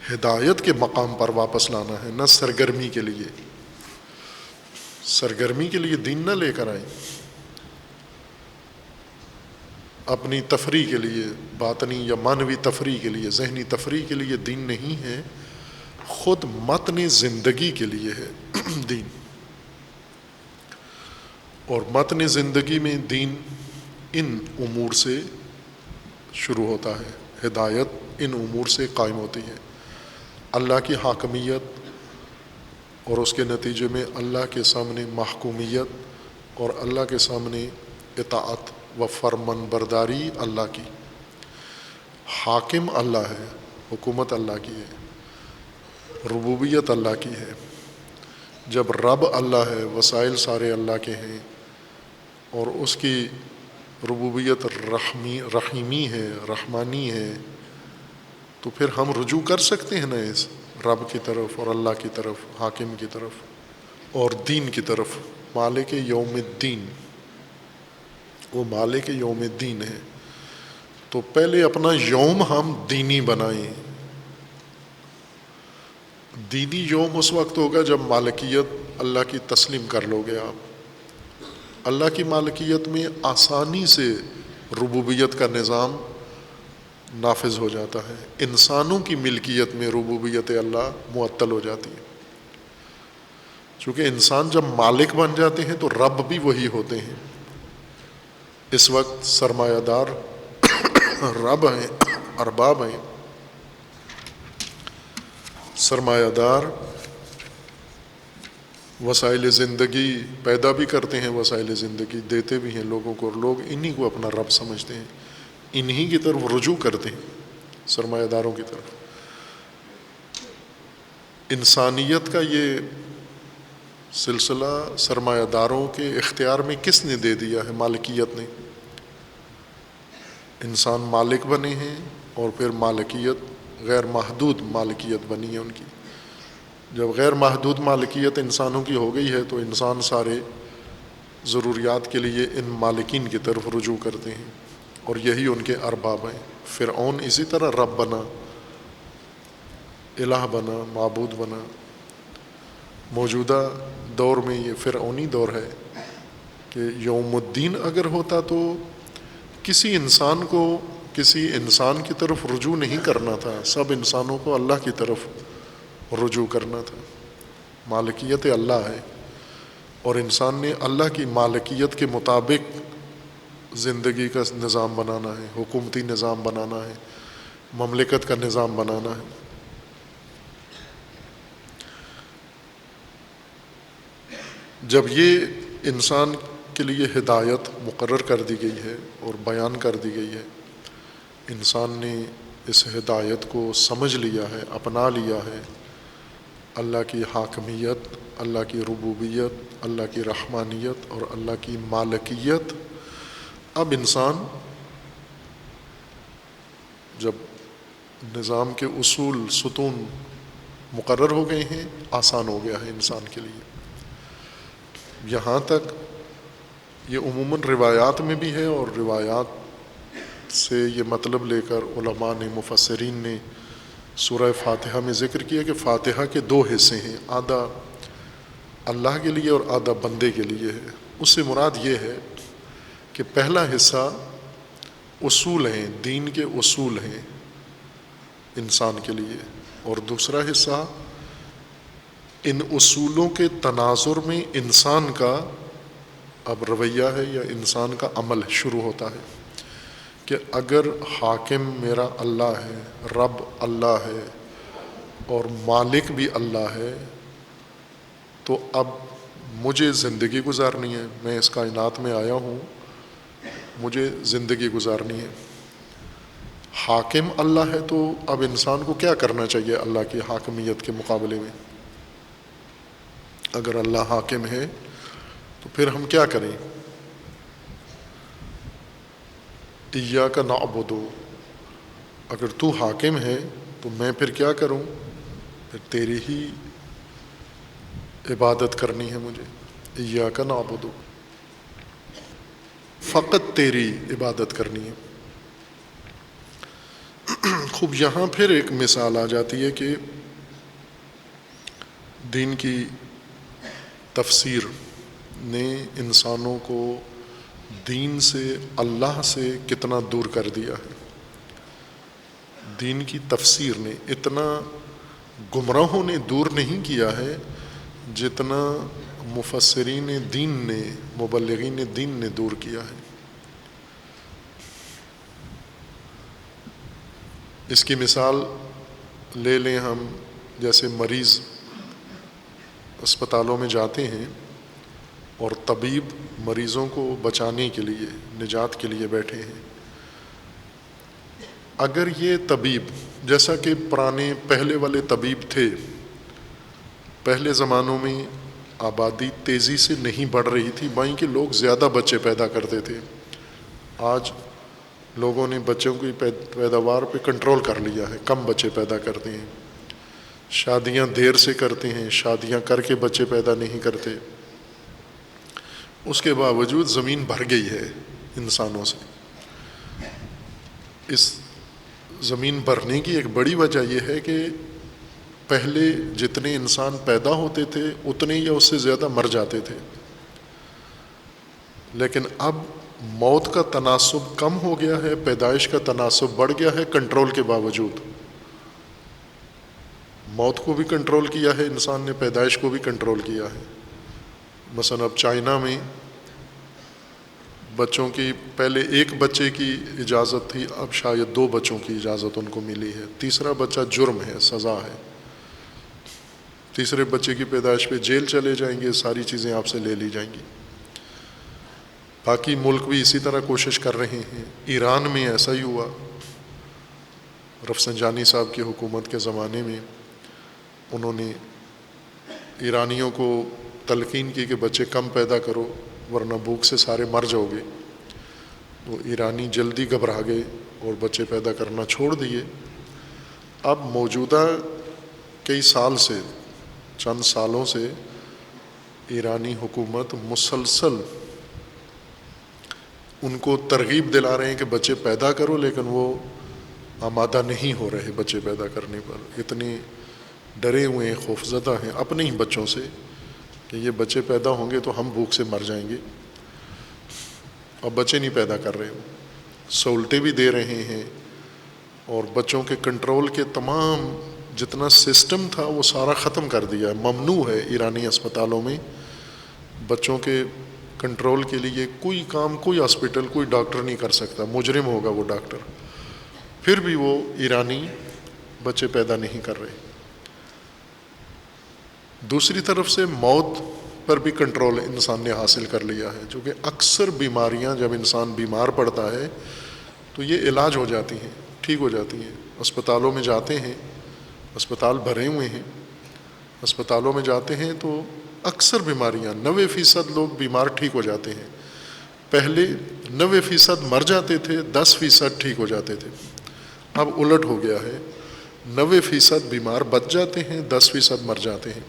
ہدایت کے مقام پر واپس لانا ہے، نہ سرگرمی کے لیے۔ سرگرمی کے لیے دین نہ لے کر آئیں، اپنی تفریح کے لیے، باطنی یا معنوی تفریح کے لیے، ذہنی تفریح کے لیے دین نہیں ہے، خود متن زندگی کے لیے ہے دین۔ اور متن زندگی میں دین ان امور سے شروع ہوتا ہے، ہدایت ان امور سے قائم ہوتی ہے: اللہ کی حاکمیت، اور اس کے نتیجے میں اللہ کے سامنے محکومیت، اور اللہ کے سامنے اطاعت و فرمان برداری اللہ کی۔ حاکم اللہ ہے، حکومت اللہ کی ہے، ربوبیت اللہ کی ہے۔ جب رب اللہ ہے، وسائل سارے اللہ کے ہیں، اور اس کی ربوبیت رحیمی ہے، رحمانی ہے، تو پھر ہم رجوع کر سکتے ہیں نا اس رب کی طرف اور اللہ کی طرف، حاکم کی طرف اور دین کی طرف۔ مالک یوم الدین، وہ مالک یوم الدین ہے۔ تو پہلے اپنا یوم ہم دینی بنائیں۔ دینی یوم اس وقت ہوگا جب مالکیت اللہ کی تسلیم کر لو گے آپ۔ اللہ کی مالکیت میں آسانی سے ربوبیت کا نظام نافذ ہو جاتا ہے، انسانوں کی ملکیت میں ربوبیت اللہ معطل ہو جاتی ہے۔ چونکہ انسان جب مالک بن جاتے ہیں تو رب بھی وہی ہوتے ہیں۔ اس وقت سرمایہ دار رب ہیں، ارباب ہیں۔ سرمایہ دار وسائل زندگی پیدا بھی کرتے ہیں، وسائل زندگی دیتے بھی ہیں لوگوں کو، اور لوگ انہی کو اپنا رب سمجھتے ہیں، انہی کی طرف رجوع کرتے ہیں، سرمایہ داروں کی طرف۔ انسانیت کا یہ سلسلہ سرمایہ داروں کے اختیار میں کس نے دے دیا ہے؟ مالکیت نے۔ انسان مالک بنے ہیں، اور پھر مالکیت غیر محدود مالکیت بنی ہے ان کی۔ جب غیر محدود مالکیت انسانوں کی ہو گئی ہے تو انسان سارے ضروریات کے لیے ان مالکین کی طرف رجوع کرتے ہیں، اور یہی ان کے ارباب ہیں۔ فرعون اسی طرح رب بنا، الہ بنا، معبود بنا۔ موجودہ دور میں یہ فرعونی دور ہے کہ یوم الدین اگر ہوتا تو کسی انسان کو کسی انسان کی طرف رجوع نہیں کرنا تھا، سب انسانوں کو اللہ کی طرف رجوع کرنا تھا۔ مالکیت اللہ ہے، اور انسان نے اللہ کی مالکیت کے مطابق زندگی کا نظام بنانا ہے، حکومتی نظام بنانا ہے، مملکت کا نظام بنانا ہے۔ جب یہ انسان کے لیے ہدایت مقرر کر دی گئی ہے اور بیان کر دی گئی ہے، انسان نے اس ہدایت کو سمجھ لیا ہے، اپنا لیا ہے، اللہ کی حاکمیت، اللہ کی ربوبیت، اللہ کی رحمانیت اور اللہ کی مالکیت۔ اب انسان جب نظام کے اصول ستون مقرر ہو گئے ہیں، آسان ہو گیا ہے انسان کے لیے۔ یہاں تک یہ عموماً روایات میں بھی ہے، اور روایات سے یہ مطلب لے کر علماء نے، مفسرین نے سورہ فاتحہ میں ذکر کیا کہ فاتحہ کے دو حصے ہیں، آدھا اللہ کے لیے اور آدھا بندے کے لیے ہے۔ اس سے مراد یہ ہے کہ پہلا حصہ اصول ہیں، دین کے اصول ہیں انسان کے لیے، اور دوسرا حصہ ان اصولوں کے تناظر میں انسان کا اب رویہ ہے یا انسان کا عمل شروع ہوتا ہے کہ اگر حاکم میرا اللہ ہے، رب اللہ ہے، اور مالک بھی اللہ ہے، تو اب مجھے زندگی گزارنی ہے، میں اس کائنات میں آیا ہوں، مجھے زندگی گزارنی ہے۔ حاکم اللہ ہے تو اب انسان کو کیا کرنا چاہیے اللہ کی حاکمیت کے مقابلے میں؟ اگر اللہ حاکم ہے تو پھر ہم کیا کریں؟ ایاک نعبد، اگر تو حاکم ہے تو میں پھر کیا کروں؟ پھر تیری ہی عبادت کرنی ہے مجھے، ایاک نعبد، فقط تیری عبادت کرنی ہے۔ خوب یہاں پھر ایک مثال آ جاتی ہے کہ دین کی تفسیر نے انسانوں کو دین سے، اللہ سے کتنا دور کر دیا ہے۔ دین کی تفسیر نے اتنا گمراہوں نے دور نہیں کیا ہے جتنا مفسرین دین نے، مبلغین دین نے دور کیا ہے۔ اس کی مثال لے لیں ہم، جیسے مریض اسپتالوں میں جاتے ہیں اور طبیب مریضوں کو بچانے کے لیے، نجات کے لیے بیٹھے ہیں۔ اگر یہ طبیب، جیسا کہ پہلے والے طبیب تھے، پہلے زمانوں میں آبادی تیزی سے نہیں بڑھ رہی تھی، بائیں کہ لوگ زیادہ بچے پیدا کرتے تھے۔ آج لوگوں نے بچوں کی پیداوار پہ کنٹرول کر لیا ہے، کم بچے پیدا کرتے ہیں، شادیاں دیر سے کرتے ہیں، شادیاں کر کے بچے پیدا نہیں کرتے۔ اس کے باوجود زمین بھر گئی ہے انسانوں سے۔ اس زمین بھرنے کی ایک بڑی وجہ یہ ہے کہ پہلے جتنے انسان پیدا ہوتے تھے اتنے یا اس سے زیادہ مر جاتے تھے، لیکن اب موت کا تناسب کم ہو گیا ہے، پیدائش کا تناسب بڑھ گیا ہے کنٹرول کے باوجود۔ موت کو بھی کنٹرول کیا ہے انسان نے، پیدائش کو بھی کنٹرول کیا ہے۔ مثلا اب چائنا میں بچوں کی، پہلے ایک بچے کی اجازت تھی، اب شاید 2 بچوں کی اجازت ان کو ملی ہے۔ تیسرا بچہ جرم ہے، سزا ہے۔ تیسرے بچے کی پیدائش پہ جیل چلے جائیں گے، ساری چیزیں آپ سے لے لی جائیں گی۔ باقی ملک بھی اسی طرح کوشش کر رہے ہیں۔ ایران میں ایسا ہی ہوا، رفسنجانی صاحب کی حکومت کے زمانے میں انہوں نے ایرانیوں کو تلقین کی کہ بچے کم پیدا کرو ورنہ بھوک سے سارے مر جاؤ گے۔ تو ایرانی جلدی گھبرا گئے اور بچے پیدا کرنا چھوڑ دیے۔ اب موجودہ کئی سال سے، چند سالوں سے ایرانی حکومت مسلسل ان کو ترغیب دلا رہے ہیں کہ بچے پیدا کرو، لیکن وہ آمادہ نہیں ہو رہے بچے پیدا کرنے پر۔ اتنے ڈرے ہوئے ہیں، خوفزدہ ہیں اپنے ہی بچوں سے کہ یہ بچے پیدا ہوں گے تو ہم بھوک سے مر جائیں گے۔ اب بچے نہیں پیدا کر رہے، سہولتیں بھی دے رہے ہیں اور بچوں کے کنٹرول کے تمام جتنا سسٹم تھا وہ سارا ختم کر دیا ہے۔ ممنوع ہے ایرانی اسپتالوں میں بچوں کے کنٹرول کے لیے کوئی کام، کوئی ہاسپٹل، کوئی ڈاکٹر نہیں کر سکتا، مجرم ہوگا وہ ڈاکٹر۔ پھر بھی وہ ایرانی بچے پیدا نہیں کر رہے۔ دوسری طرف سے موت پر بھی کنٹرول انسان نے حاصل کر لیا ہے، جو کہ اکثر بیماریاں جب انسان بیمار پڑتا ہے تو یہ علاج ہو جاتی ہیں، ٹھیک ہو جاتی ہیں۔ اسپتالوں میں جاتے ہیں، اسپتال بھرے ہوئے ہیں، اسپتالوں میں جاتے ہیں تو اکثر بیماریاں 90% لوگ بیمار ٹھیک ہو جاتے ہیں۔ پہلے 90% مر جاتے تھے، 10% ٹھیک ہو جاتے تھے۔ اب الٹ ہو گیا ہے، 90% بیمار بچ جاتے ہیں، 10% مر جاتے ہیں۔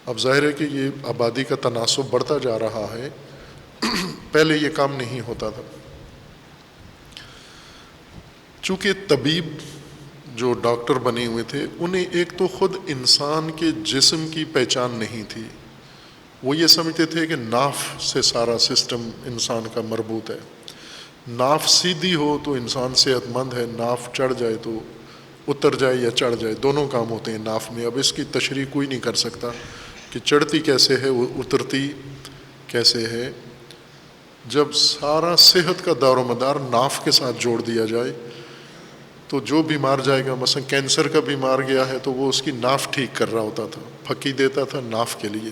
اب ظاہر ہے کہ یہ آبادی کا تناسب بڑھتا جا رہا ہے، پہلے یہ کام نہیں ہوتا تھا۔ چونکہ طبیب جو ڈاکٹر بنے ہوئے تھے انہیں ایک تو خود انسان کے جسم کی پہچان نہیں تھی، وہ یہ سمجھتے تھے کہ ناف سے سارا سسٹم انسان کا مربوط ہے، ناف سیدھی ہو تو انسان صحت مند ہے، ناف چڑھ جائے تو اتر جائے یا چڑھ جائے، دونوں کام ہوتے ہیں ناف میں۔ اب اس کی تشریح کوئی نہیں کر سکتا کہ چڑھتی کیسے ہے، اترتی کیسے ہے۔ جب سارا صحت کا دار و مدار ناف کے ساتھ جوڑ دیا جائے تو جو بیمار جائے گا، مثلا کینسر کا بیمار گیا ہے تو وہ اس کی ناف ٹھیک کر رہا ہوتا تھا، پھکی دیتا تھا ناف کے لیے۔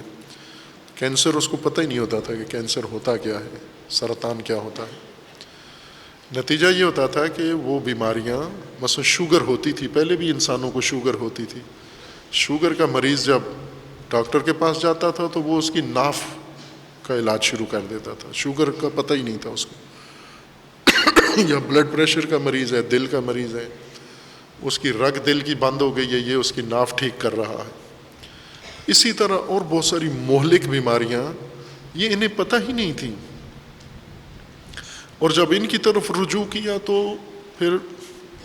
کینسر اس کو پتہ ہی نہیں ہوتا تھا کہ کینسر ہوتا کیا ہے، سرطان کیا ہوتا ہے۔ نتیجہ یہ ہوتا تھا کہ وہ بیماریاں، مثلا شوگر ہوتی تھی، پہلے بھی انسانوں کو شوگر ہوتی تھی، شوگر کا مریض جب ڈاکٹر کے پاس جاتا تھا تو وہ اس کی ناف کا علاج شروع کر دیتا تھا، شوگر کا پتہ ہی نہیں تھا اس کو۔ یا بلڈ پریشر کا مریض ہے، دل کا مریض ہے، اس کی رگ دل کی بند ہو گئی ہے، یہ اس کی ناف ٹھیک کر رہا ہے۔ اسی طرح اور بہت ساری مہلک بیماریاں یہ انہیں پتہ ہی نہیں تھیں، اور جب ان کی طرف رجوع کیا تو پھر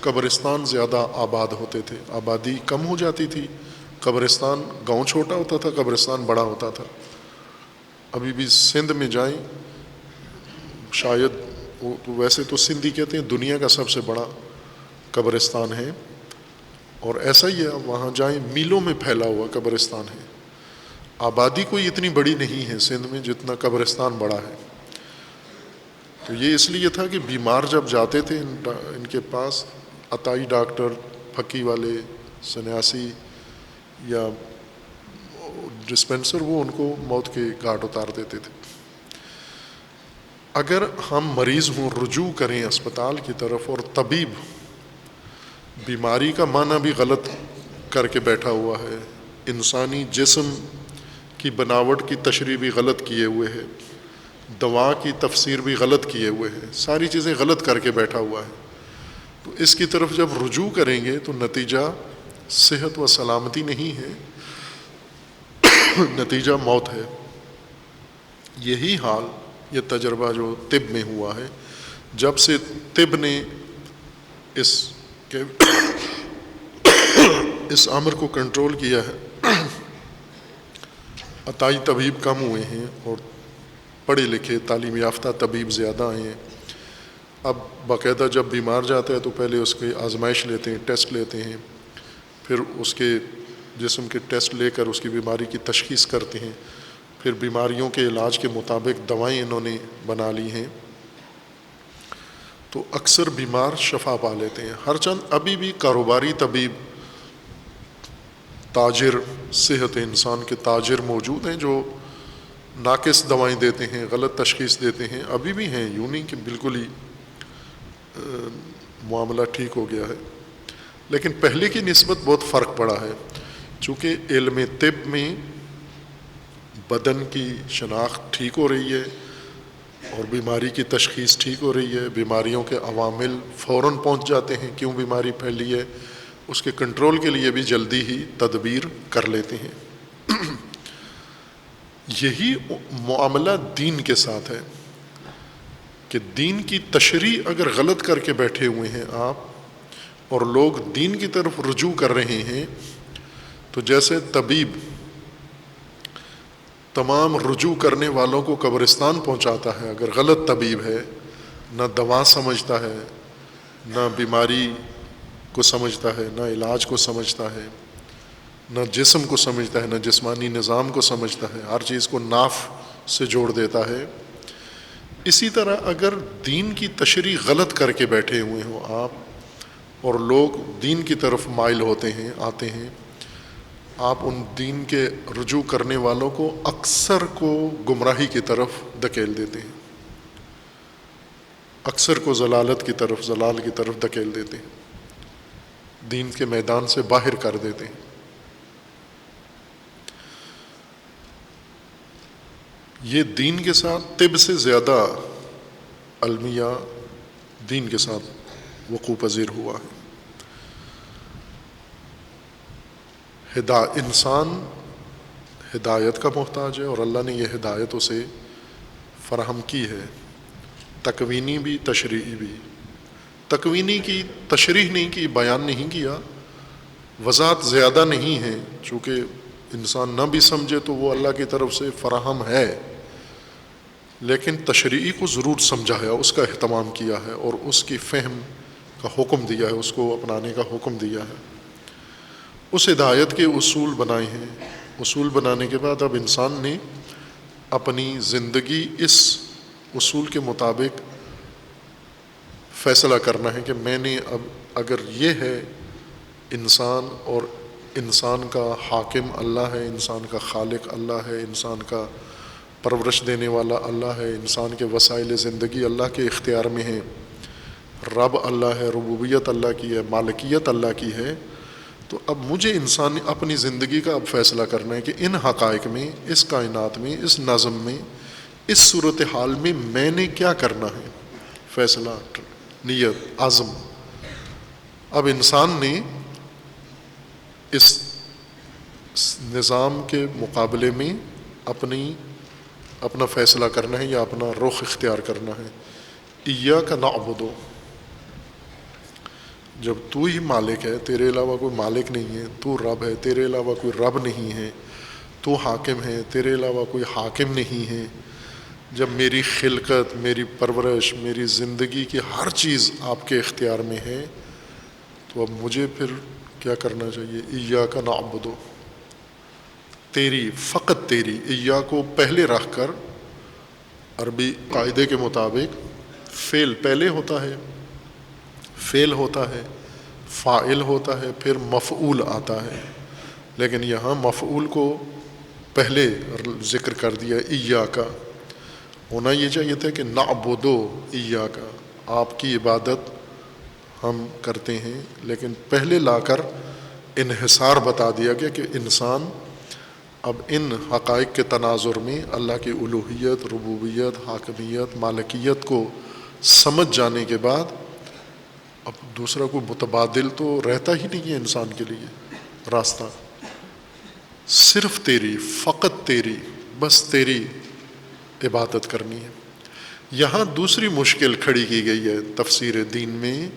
قبرستان زیادہ آباد ہوتے تھے، آبادی کم ہو جاتی تھی، قبرستان گاؤں چھوٹا ہوتا تھا، قبرستان بڑا ہوتا تھا۔ ابھی بھی سندھ میں جائیں، شاید ویسے تو سندھی کہتے ہیں دنیا کا سب سے بڑا قبرستان ہے، اور ایسا ہی ہے، وہاں جائیں میلوں میں پھیلا ہوا قبرستان ہے۔ آبادی کوئی اتنی بڑی نہیں ہے سندھ میں جتنا قبرستان بڑا ہے۔ تو یہ اس لیے تھا کہ بیمار جب جاتے تھے ان کے پاس، عطائی ڈاکٹر، پھکی والے، سنیاسی یا ڈسپینسر، وہ ان کو موت کے گھاٹ اتار دیتے تھے۔ اگر ہم مریض ہوں، رجوع کریں اسپتال کی طرف، اور طبیب بیماری کا معنی بھی غلط کر کے بیٹھا ہوا ہے، انسانی جسم کی بناوٹ کی تشریح بھی غلط کیے ہوئے ہے، دوا کی تفسیر بھی غلط کیے ہوئے ہیں، ساری چیزیں غلط کر کے بیٹھا ہوا ہے، تو اس کی طرف جب رجوع کریں گے تو نتیجہ صحت و سلامتی نہیں ہے، نتیجہ موت ہے۔ یہی حال، یہ تجربہ جو طب میں ہوا ہے، جب سے طب نے اس امر کو کنٹرول کیا ہے، عطائی طبیب کم ہوئے ہیں اور پڑھے لکھے تعلیم یافتہ طبیب زیادہ آئے ہیں۔ اب باقاعدہ جب بیمار جاتا ہے تو پہلے اس کی آزمائش لیتے ہیں، ٹیسٹ لیتے ہیں، پھر اس کے جسم کے ٹیسٹ لے کر اس کی بیماری کی تشخیص کرتے ہیں، پھر بیماریوں کے علاج کے مطابق دوائیں انہوں نے بنا لی ہیں، تو اکثر بیمار شفا پا لیتے ہیں۔ ہر چند ابھی بھی کاروباری طبیب، تاجر، صحت انسان کے تاجر موجود ہیں جو ناقص دوائیں دیتے ہیں، غلط تشخیص دیتے ہیں، ابھی بھی ہیں، یوں نہیں کہ بالکل ہی معاملہ ٹھیک ہو گیا ہے، لیکن پہلے کی نسبت بہت فرق پڑا ہے، چونکہ علم طب میں بدن کی شناخت ٹھیک ہو رہی ہے اور بیماری کی تشخیص ٹھیک ہو رہی ہے، بیماریوں کے عوامل فوراً پہنچ جاتے ہیں، کیوں بیماری پھیلی ہے، اس کے کنٹرول کے لیے بھی جلدی ہی تدبیر کر لیتے ہیں۔ یہی معاملہ دین کے ساتھ ہے کہ دین کی تشریح اگر غلط کر کے بیٹھے ہوئے ہیں آپ، اور لوگ دین کی طرف رجوع کر رہے ہیں، تو جیسے طبیب تمام رجوع کرنے والوں کو قبرستان پہنچاتا ہے، اگر غلط طبیب ہے، نہ دوا سمجھتا ہے، نہ بیماری کو سمجھتا ہے، نہ علاج کو سمجھتا ہے، نہ جسم کو سمجھتا ہے، نہ جسمانی نظام کو سمجھتا ہے، ہر چیز کو ناف سے جوڑ دیتا ہے، اسی طرح اگر دین کی تشریح غلط کر کے بیٹھے ہوئے ہوں آپ، اور لوگ دین کی طرف مائل ہوتے ہیں، آتے ہیں، آپ ان دین کے رجوع کرنے والوں کو اکثر کو گمراہی کی طرف دھکیل دیتے ہیں، اکثر کو ضلالت کی طرف، ضلال کی طرف دھکیل دیتے ہیں، دین کے میدان سے باہر کر دیتے ہیں۔ یہ دین کے ساتھ طب سے زیادہ المیہ دین کے ساتھ وقوع پذیر ہوا ہے۔ انسان ہدایت کا محتاج ہے، اور اللہ نے یہ ہدایت اسے فراہم کی ہے، تکوینی بھی، تشریعی بھی۔ تکوینی کی تشریح نہیں کی، بیان نہیں کیا، وضاحت زیادہ نہیں ہے، چونکہ انسان نہ بھی سمجھے تو وہ اللہ کی طرف سے فراہم ہے، لیکن تشریعی کو ضرور سمجھا ہے، اس کا اہتمام کیا ہے، اور اس کی فہم کا حکم دیا ہے، اس کو اپنانے کا حکم دیا ہے، اس ہدایت کے اصول بنائے ہیں۔ اصول بنانے کے بعد اب انسان نے اپنی زندگی اس اصول کے مطابق فیصلہ کرنا ہے کہ میں نے اب اگر یہ ہے انسان، اور انسان کا حاکم اللہ ہے، انسان کا خالق اللہ ہے، انسان کا پرورش دینے والا اللہ ہے، انسان کے وسائل زندگی اللہ کے اختیار میں ہیں، رب اللہ ہے، ربوبیت اللہ کی ہے، مالکیت اللہ کی ہے، تو اب مجھے انسان اپنی زندگی کا اب فیصلہ کرنا ہے کہ ان حقائق میں، اس کائنات میں، اس نظم میں، اس صورتحال میں میں نے کیا کرنا ہے، فیصلہ، نیت، عزم۔ اب انسان نے اس نظام کے مقابلے میں اپنا فیصلہ کرنا ہے یا اپنا رخ اختیار کرنا ہے. ایاک نعبد، جب تو ہی مالک ہے، تیرے علاوہ کوئی مالک نہیں ہے، تو رب ہے، تیرے علاوہ کوئی رب نہیں ہے، تو حاکم ہے، تیرے علاوہ کوئی حاکم نہیں ہے، جب میری خلقت، میری پرورش، میری زندگی کی ہر چیز آپ کے اختیار میں ہے، تو اب مجھے پھر کیا کرنا چاہیے؟ ایاک نعبد، تیری، فقط تیری. ایا کو پہلے رکھ کر عربی قاعدے کے مطابق فعل پہلے ہوتا ہے، فعل ہوتا ہے، فاعل ہوتا ہے، پھر مفعول آتا ہے، لیکن یہاں مفعول کو پہلے ذکر کر دیا. ایاک ہونا یہ چاہیے تھا کہ نعبدو ایاک، آپ کی عبادت ہم کرتے ہیں، لیکن پہلے لا کر انحصار بتا دیا گیا کہ انسان اب ان حقائق کے تناظر میں اللہ کی الوہیت، ربوبیت، حاکمیت، مالکیت کو سمجھ جانے کے بعد اب دوسرا کوئی متبادل تو رہتا ہی نہیں ہے انسان کے لیے راستہ. صرف تیری، فقط تیری، بس تیری عبادت کرنی ہے. یہاں دوسری مشکل کھڑی کی گئی ہے تفسیر دین میں،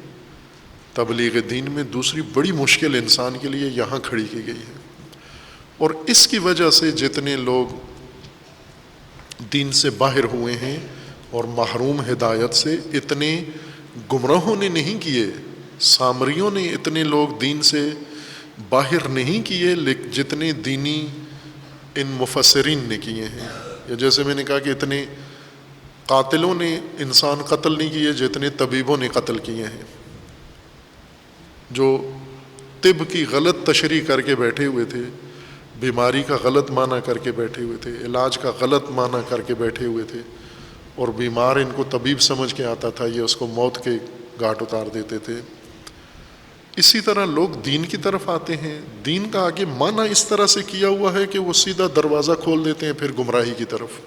تبلیغ دین میں دوسری بڑی مشکل انسان کے لیے یہاں کھڑی کی گئی ہے، اور اس کی وجہ سے جتنے لوگ دین سے باہر ہوئے ہیں اور محروم ہدایت سے، اتنے گمراہوں نے نہیں کیے، سامریوں نے اتنے لوگ دین سے باہر نہیں کیے جتنے دینی ان مفسرین نے کیے ہیں. یا جیسے میں نے کہا کہ اتنے قاتلوں نے انسان قتل نہیں کیے جتنے طبیبوں نے قتل کیے ہیں، جو طب کی غلط تشریح کر کے بیٹھے ہوئے تھے، بیماری کا غلط معنی کر کے بیٹھے ہوئے تھے، علاج کا غلط معنی کر کے بیٹھے ہوئے تھے، اور بیمار ان کو طبیب سمجھ کے آتا تھا، یہ اس کو موت کے گھاٹ اتار دیتے تھے. اسی طرح لوگ دین کی طرف آتے ہیں، دین کا آگے معنی اس طرح سے کیا ہوا ہے کہ وہ سیدھا دروازہ کھول دیتے ہیں پھر گمراہی کی طرف.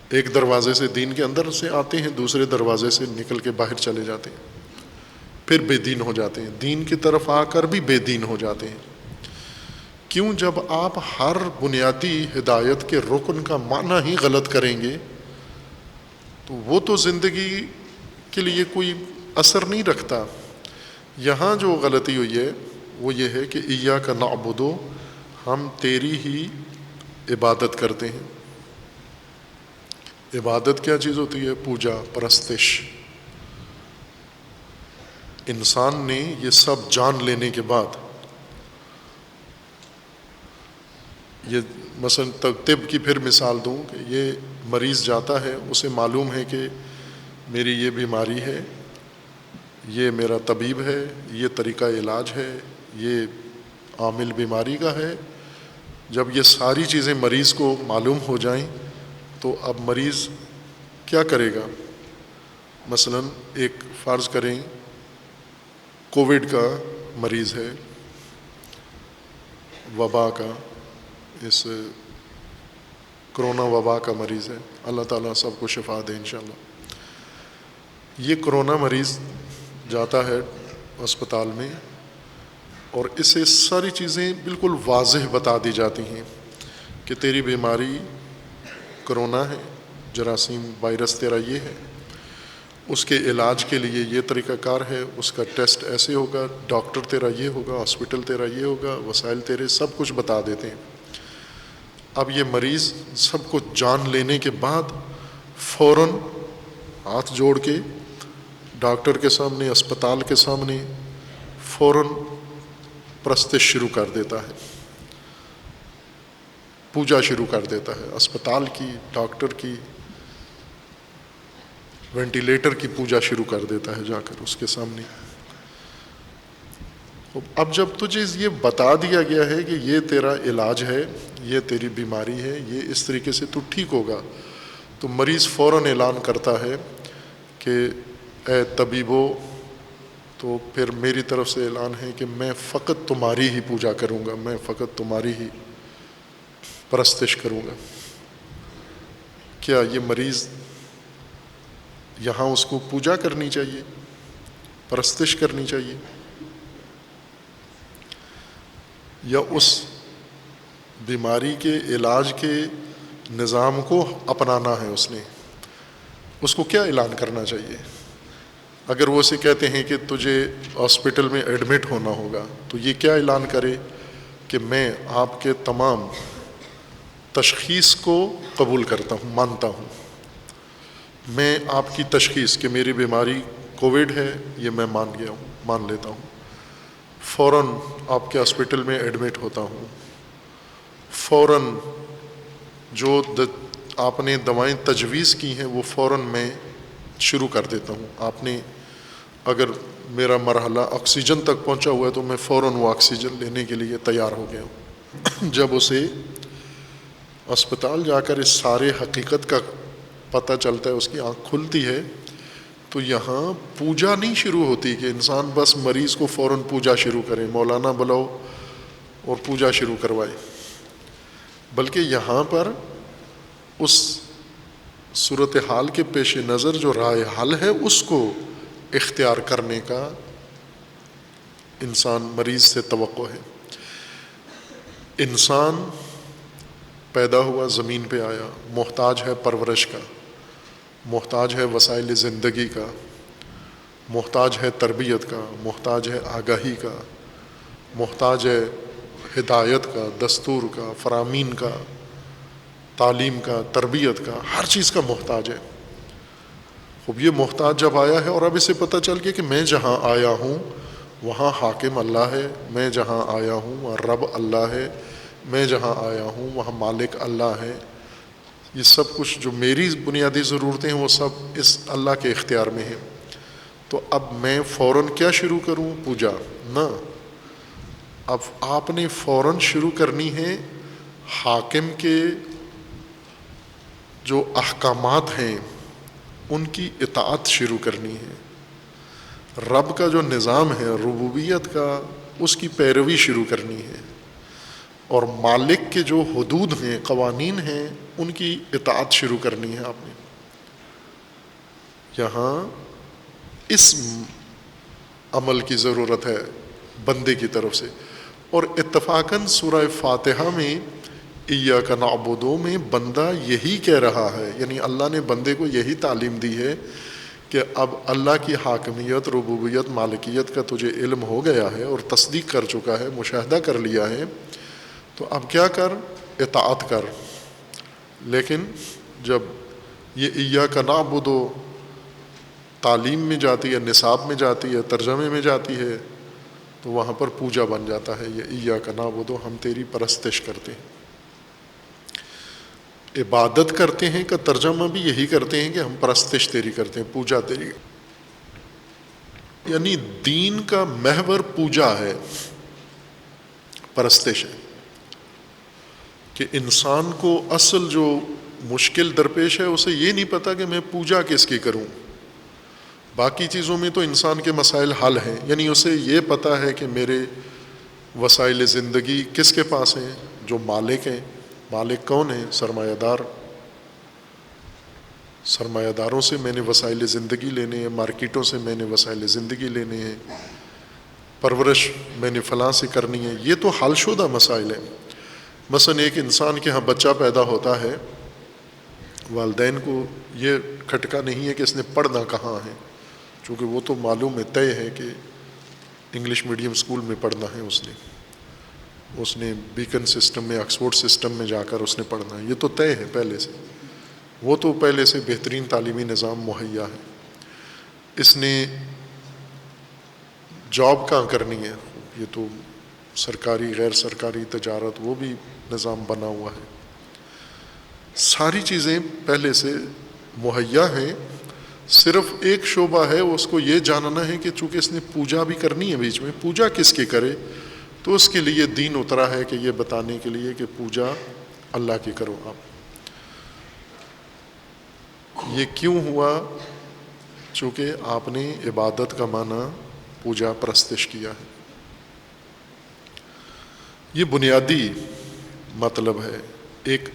ایک دروازے سے دین کے اندر سے آتے ہیں، دوسرے دروازے سے نکل کے باہر چلے جاتے ہیں، پھر بے دین ہو جاتے ہیں، دین کی طرف آ کر بھی بے دین ہو جاتے ہیں. کیوں؟ جب آپ ہر بنیادی ہدایت کے رکن کا معنی ہی غلط کریں گے تو وہ تو زندگی کے لیے کوئی اثر نہیں رکھتا. یہاں جو غلطی ہوئی ہے وہ یہ ہے کہ ایاک نعبد، ہم تیری ہی عبادت کرتے ہیں. عبادت کیا چیز ہوتی ہے؟ پوجا، پرستش. انسان نے یہ سب جان لینے کے بعد، یہ مثلا طب کی پھر مثال دوں کہ یہ مریض جاتا ہے، اسے معلوم ہے کہ میری یہ بیماری ہے، یہ میرا طبیب ہے، یہ طریقہ علاج ہے، یہ عامل بیماری کا ہے. جب یہ ساری چیزیں مریض کو معلوم ہو جائیں تو اب مریض کیا کرے گا؟ مثلا ایک فرض کریں کووڈ کا مریض ہے، وبا کا، اس کرونا وبا کا مریض ہے، اللہ تعالیٰ سب کو شفا دے انشاءاللہ. یہ کرونا مریض جاتا ہے اسپتال میں اور اسے ساری چیزیں بالکل واضح بتا دی جاتی ہیں کہ تیری بیماری کرونا ہے، جراثیم وائرس تیرا یہ ہے، اس کے علاج کے لیے یہ طریقہ کار ہے، اس کا ٹیسٹ ایسے ہوگا، ڈاکٹر تیرا یہ ہوگا، ہاسپٹل تیرا یہ ہوگا، وسائل تیرے، سب کچھ بتا دیتے ہیں. اب یہ مریض سب کچھ جان لینے کے بعد فوراً ہاتھ جوڑ کے ڈاکٹر کے سامنے، اسپتال کے سامنے فوراً پرستش شروع کر دیتا ہے، پوجا شروع کر دیتا ہے، اسپتال کی، ڈاکٹر کی، وینٹیلیٹر کی پوجا شروع کر دیتا ہے جا کر اس کے سامنے. اب جب تجھے یہ بتا دیا گیا ہے کہ یہ تیرا علاج ہے، یہ تیری بیماری ہے، یہ اس طریقے سے تو ٹھیک ہوگا، تو مریض فوراً اعلان کرتا ہے کہ اے طبیبو، تو پھر میری طرف سے اعلان ہے کہ میں فقط تمہاری ہی پوجا کروں گا، میں فقط تمہاری ہی پرستش کروں گا. کیا یہ مریض یہاں اس کو پوجا کرنی چاہیے، پرستش کرنی چاہیے؟ یا اس بیماری کے علاج کے نظام کو اپنانا ہے اس کو کیا اعلان کرنا چاہیے؟ اگر وہ اسے کہتے ہیں کہ تجھے ہاسپٹل میں ایڈمٹ ہونا ہوگا تو یہ کیا اعلان کرے کہ میں آپ کے تمام تشخیص کو قبول کرتا ہوں، مانتا ہوں، میں آپ کی تشخیص کہ میری بیماری کووڈ ہے یہ میں مان لیتا ہوں، فوراً آپ کے ہاسپٹل میں ایڈمٹ ہوتا ہوں، فوراً جو آپ نے دوائیں تجویز کی ہیں وہ فوراً میں شروع کر دیتا ہوں۔ آپ نے اگر میرا مرحلہ آکسیجن تک پہنچا ہوا ہے تو میں فوراً وہ آکسیجن لینے کے لیے تیار ہو گیا ہوں۔ جب اسے اسپتال جا کر اس سارے حقیقت کا پتہ چلتا ہے، اس کی آنکھ کھلتی ہے، تو یہاں پوجا نہیں شروع ہوتی کہ انسان بس مریض کو فوراً پوجا شروع کرے، مولانا بلاؤ اور پوجا شروع کروائے، بلکہ یہاں پر اس صورتحال کے پیش نظر جو رائے حل ہے اس کو اختیار کرنے کا انسان مریض سے توقع ہے۔ انسان پیدا ہوا، زمین پہ آیا، محتاج ہے پرورش کا، محتاج ہے وسائل زندگی کا، محتاج ہے تربیت کا، محتاج ہے آگاہی کا، محتاج ہے ہدایت کا، دستور کا، فرامین کا، تعلیم کا، تربیت کا، ہر چیز کا محتاج ہے۔ اب یہ محتاج جب آیا ہے اور اب اسے پتہ چل گیا کہ میں جہاں آیا ہوں وہاں حاکم اللہ ہے، میں جہاں آیا ہوں وہاں رب اللہ ہے، میں جہاں آیا ہوں وہاں مالک اللہ ہے، یہ سب کچھ جو میری بنیادی ضرورتیں ہیں وہ سب اس اللہ کے اختیار میں ہیں، تو اب میں فوراً کیا شروع کروں؟ پوجا نہ، اب آپ نے فوراً شروع کرنی ہے حاکم کے جو احکامات ہیں ان کی اطاعت شروع کرنی ہے، رب کا جو نظام ہے ربوبیت کا اس کی پیروی شروع کرنی ہے، اور مالک کے جو حدود ہیں، قوانین ہیں، ان کی اطاعت شروع کرنی ہے۔ آپ نے یہاں اس عمل کی ضرورت ہے بندے کی طرف سے، اور اتفاقاً سورہ فاتحہ میں ایاک نعبد میں بندہ یہی کہہ رہا ہے، یعنی اللہ نے بندے کو یہی تعلیم دی ہے کہ اب اللہ کی حاکمیت، ربوبیت، مالکیت کا تجھے علم ہو گیا ہے اور تصدیق کر چکا ہے، مشاہدہ کر لیا ہے، تو اب کیا کر؟ اطاعت کر۔ لیکن جب یہ ایاک نعبد تعلیم میں جاتی ہے، نصاب میں جاتی ہے، ترجمے میں جاتی ہے، تو وہاں پر پوجا بن جاتا ہے، یہ ایاک نعبد، ہم تیری پرستش کرتے ہیں، عبادت کرتے ہیں کا ترجمہ بھی یہی کرتے ہیں کہ ہم پرستش تیری کرتے ہیں، پوجا تیری، یعنی دین کا محور پوجا ہے، پرستش ہے، کہ انسان کو اصل جو مشکل درپیش ہے اسے یہ نہیں پتا کہ میں پوجا کس کی کروں، باقی چیزوں میں تو انسان کے مسائل حل ہیں، یعنی اسے یہ پتا ہے کہ میرے وسائل زندگی کس کے پاس ہیں؟ جو مالک ہیں۔ مالک کون ہیں؟ سرمایہ دار، سرمایہ داروں سے میں نے وسائل زندگی لینے ہیں، مارکیٹوں سے میں نے وسائل زندگی لینے ہیں، پرورش میں نے فلاں سے کرنی ہے، یہ تو حل شدہ مسائل ہیں۔ مثلا ایک انسان کے ہاں بچہ پیدا ہوتا ہے، والدین کو یہ کھٹکا نہیں ہے کہ اس نے پڑھنا کہاں ہے، چونکہ وہ تو معلوم ہے، طے ہے کہ انگلش میڈیم اسکول میں پڑھنا ہے، اس نے بیکن سسٹم میں، آکسفورڈ سسٹم میں جا کر اس نے پڑھنا ہے، یہ تو طے ہے پہلے سے، وہ تو پہلے سے بہترین تعلیمی نظام مہیا ہے۔ اس نے جاب کہاں کرنی ہے، یہ تو سرکاری، غیر سرکاری، تجارت، وہ بھی نظام بنا ہوا ہے، ساری چیزیں پہلے سے مہیا ہیں، صرف ایک شعبہ ہے اس کو یہ جاننا ہے کہ چونکہ اس نے پوجا بھی کرنی ہے، بیچ میں پوجا کس کی کرے، تو اس کے لیے دین اترا ہے کہ یہ بتانے کے لیے کہ پوجا اللہ کی کرو۔ آپ یہ کیوں ہوا؟ چونکہ آپ نے عبادت کا معنی پوجا، پرستش کیا ہے، یہ بنیادی مطلب ہے۔ ایک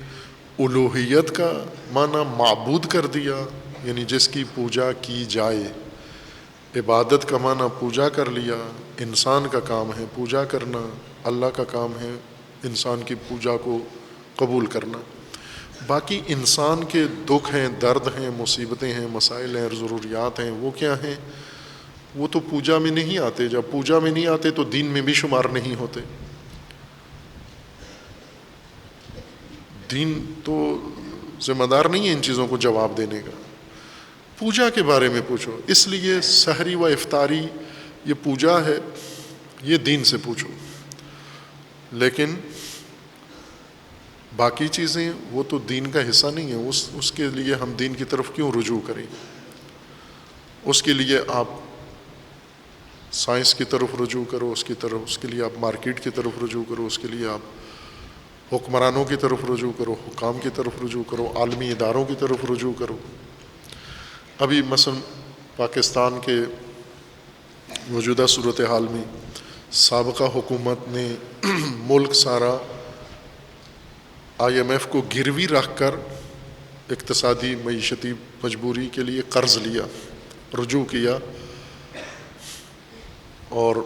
الوہیت کا معنی معبود کر دیا، یعنی جس کی پوجا کی جائے، عبادت کا معنی پوجا کر لیا، انسان کا کام ہے پوجا کرنا، اللہ کا کام ہے انسان کی پوجا کو قبول کرنا۔ باقی انسان کے دکھ ہیں، درد ہیں، مصیبتیں ہیں، مسائل ہیں، ضروریات ہیں، وہ کیا ہیں؟ وہ تو پوجا میں نہیں آتے۔ جب پوجا میں نہیں آتے تو دین میں بھی شمار نہیں ہوتے۔ دین تو ذمہ دار نہیں ہے ان چیزوں کو جواب دینے کا۔ پوجا کے بارے میں پوچھو، اس لیے سحری و افطاری یہ پوجا ہے، یہ دین سے پوچھو۔ لیکن باقی چیزیں وہ تو دین کا حصہ نہیں ہے، اس کے لیے ہم دین کی طرف کیوں رجوع کریں؟ اس کے لیے آپ سائنس کی طرف رجوع کرو، اس کے لیے آپ مارکیٹ کی طرف رجوع کرو، اس کے لیے آپ حکمرانوں کی طرف رجوع کرو، حکام کی طرف رجوع کرو، عالمی اداروں کی طرف رجوع کرو۔ ابھی مثلا پاکستان کے موجودہ صورتحال میں سابقہ حکومت نے ملک سارا IMF کو گروی رکھ کر اقتصادی معیشتی مجبوری کے لیے قرض لیا، رجوع کیا۔ اور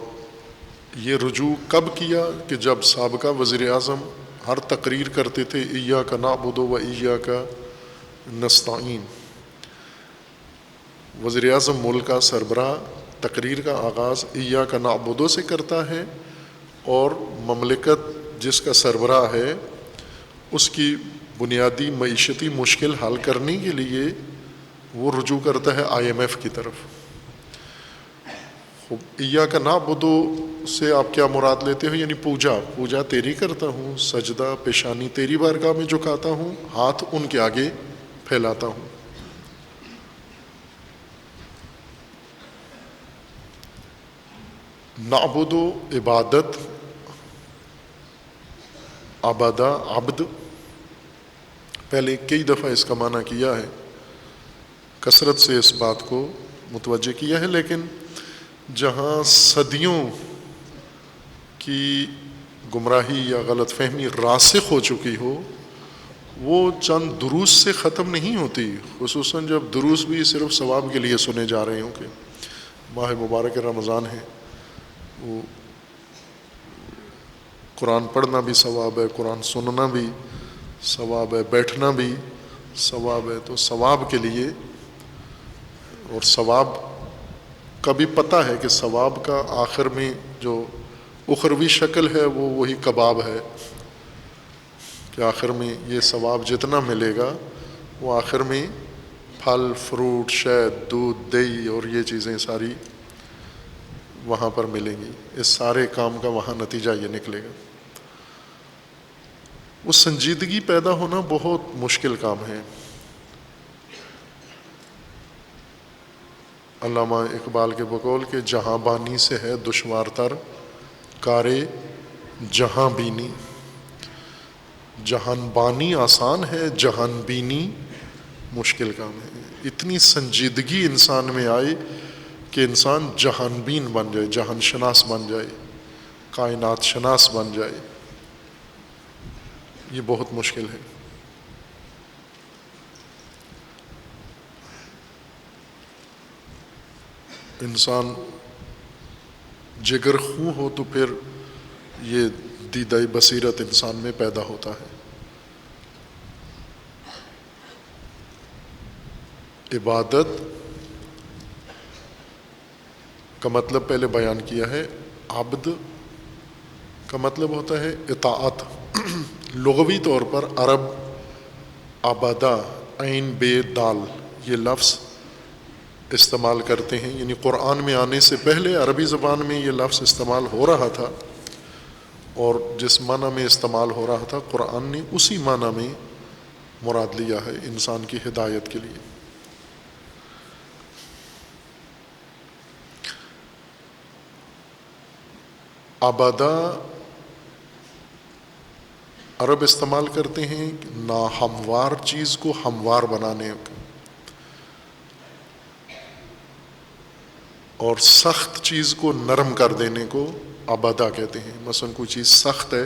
یہ رجوع کب کیا؟ کہ جب سابقہ وزیر اعظم ہر تقریر کرتے تھے ایاک نعبد و ایاک نستعین۔ وزیر اعظم ملک کا سربراہ تقریر کا آغاز ایاک نعبد سے کرتا ہے، اور مملکت جس کا سربراہ ہے اس کی بنیادی معیشتی مشکل حل کرنے کے لیے وہ رجوع کرتا ہے IMF کی طرف۔ ایاک نعبد سے آپ کیا مراد لیتے ہو؟ یعنی پوجا تیری کرتا ہوں، سجدہ پیشانی تیری بارگاہ میں جھکاتا ہوں، ہاتھ ان کے آگے پھیلاتا ہوں۔ نعبد عبادت، عبادہ عبد، پہلے کئی دفعہ اس کا معنی کیا ہے، کثرت سے اس بات کو متوجہ کیا ہے، لیکن جہاں صدیوں کی گمراہی یا غلط فہمی راسخ ہو چکی ہو، وہ چند دروس سے ختم نہیں ہوتی، خصوصاً جب دروس بھی صرف ثواب کے لیے سنے جا رہے ہوں کہ ماہ مبارک رمضان ہے، وہ قرآن پڑھنا بھی ثواب ہے، قرآن سننا بھی ثواب ہے، بیٹھنا بھی ثواب ہے۔ تو ثواب کے لیے، اور ثواب کا بھی پتہ ہے کہ ثواب کا آخر میں جو اخروی شکل ہے وہ وہی کباب ہے، کہ آخر میں یہ ثواب جتنا ملے گا وہ آخر میں پھل، فروٹ، شہد، دودھ، دہی اور یہ چیزیں ساری وہاں پر ملیں گی۔ اس سارے کام کا وہاں نتیجہ یہ نکلے گا۔ وہ سنجیدگی پیدا ہونا بہت مشکل کام ہے۔ علامہ اقبال کے بقول کہ جہاں بانی سے ہے دشوار تر کارے جہاں بینی۔ جہان بانی آسان ہے، جہان بینی مشکل کام ہے۔ اتنی سنجیدگی انسان میں آئے کہ انسان جہان بین بن جائے، جہان شناس بن جائے، کائنات شناس بن جائے، یہ بہت مشکل ہے۔ انسان جگر خوں ہو تو پھر یہ دیدہ بصیرت انسان میں پیدا ہوتا ہے۔ عبادت کا مطلب پہلے بیان کیا ہے، عبد کا مطلب ہوتا ہے اطاعت۔ لغوی طور پر عرب عبادہ عین بے دال یہ لفظ استعمال کرتے ہیں، یعنی قرآن میں آنے سے پہلے عربی زبان میں یہ لفظ استعمال ہو رہا تھا، اور جس معنی میں استعمال ہو رہا تھا قرآن نے اسی معنی میں مراد لیا ہے انسان کی ہدایت کے لیے۔ عبادہ عرب استعمال کرتے ہیں ناہموار چیز کو ہموار بنانے کا، اور سخت چیز کو نرم کر دینے کو عبادہ کہتے ہیں۔ مثلا کوئی چیز سخت ہے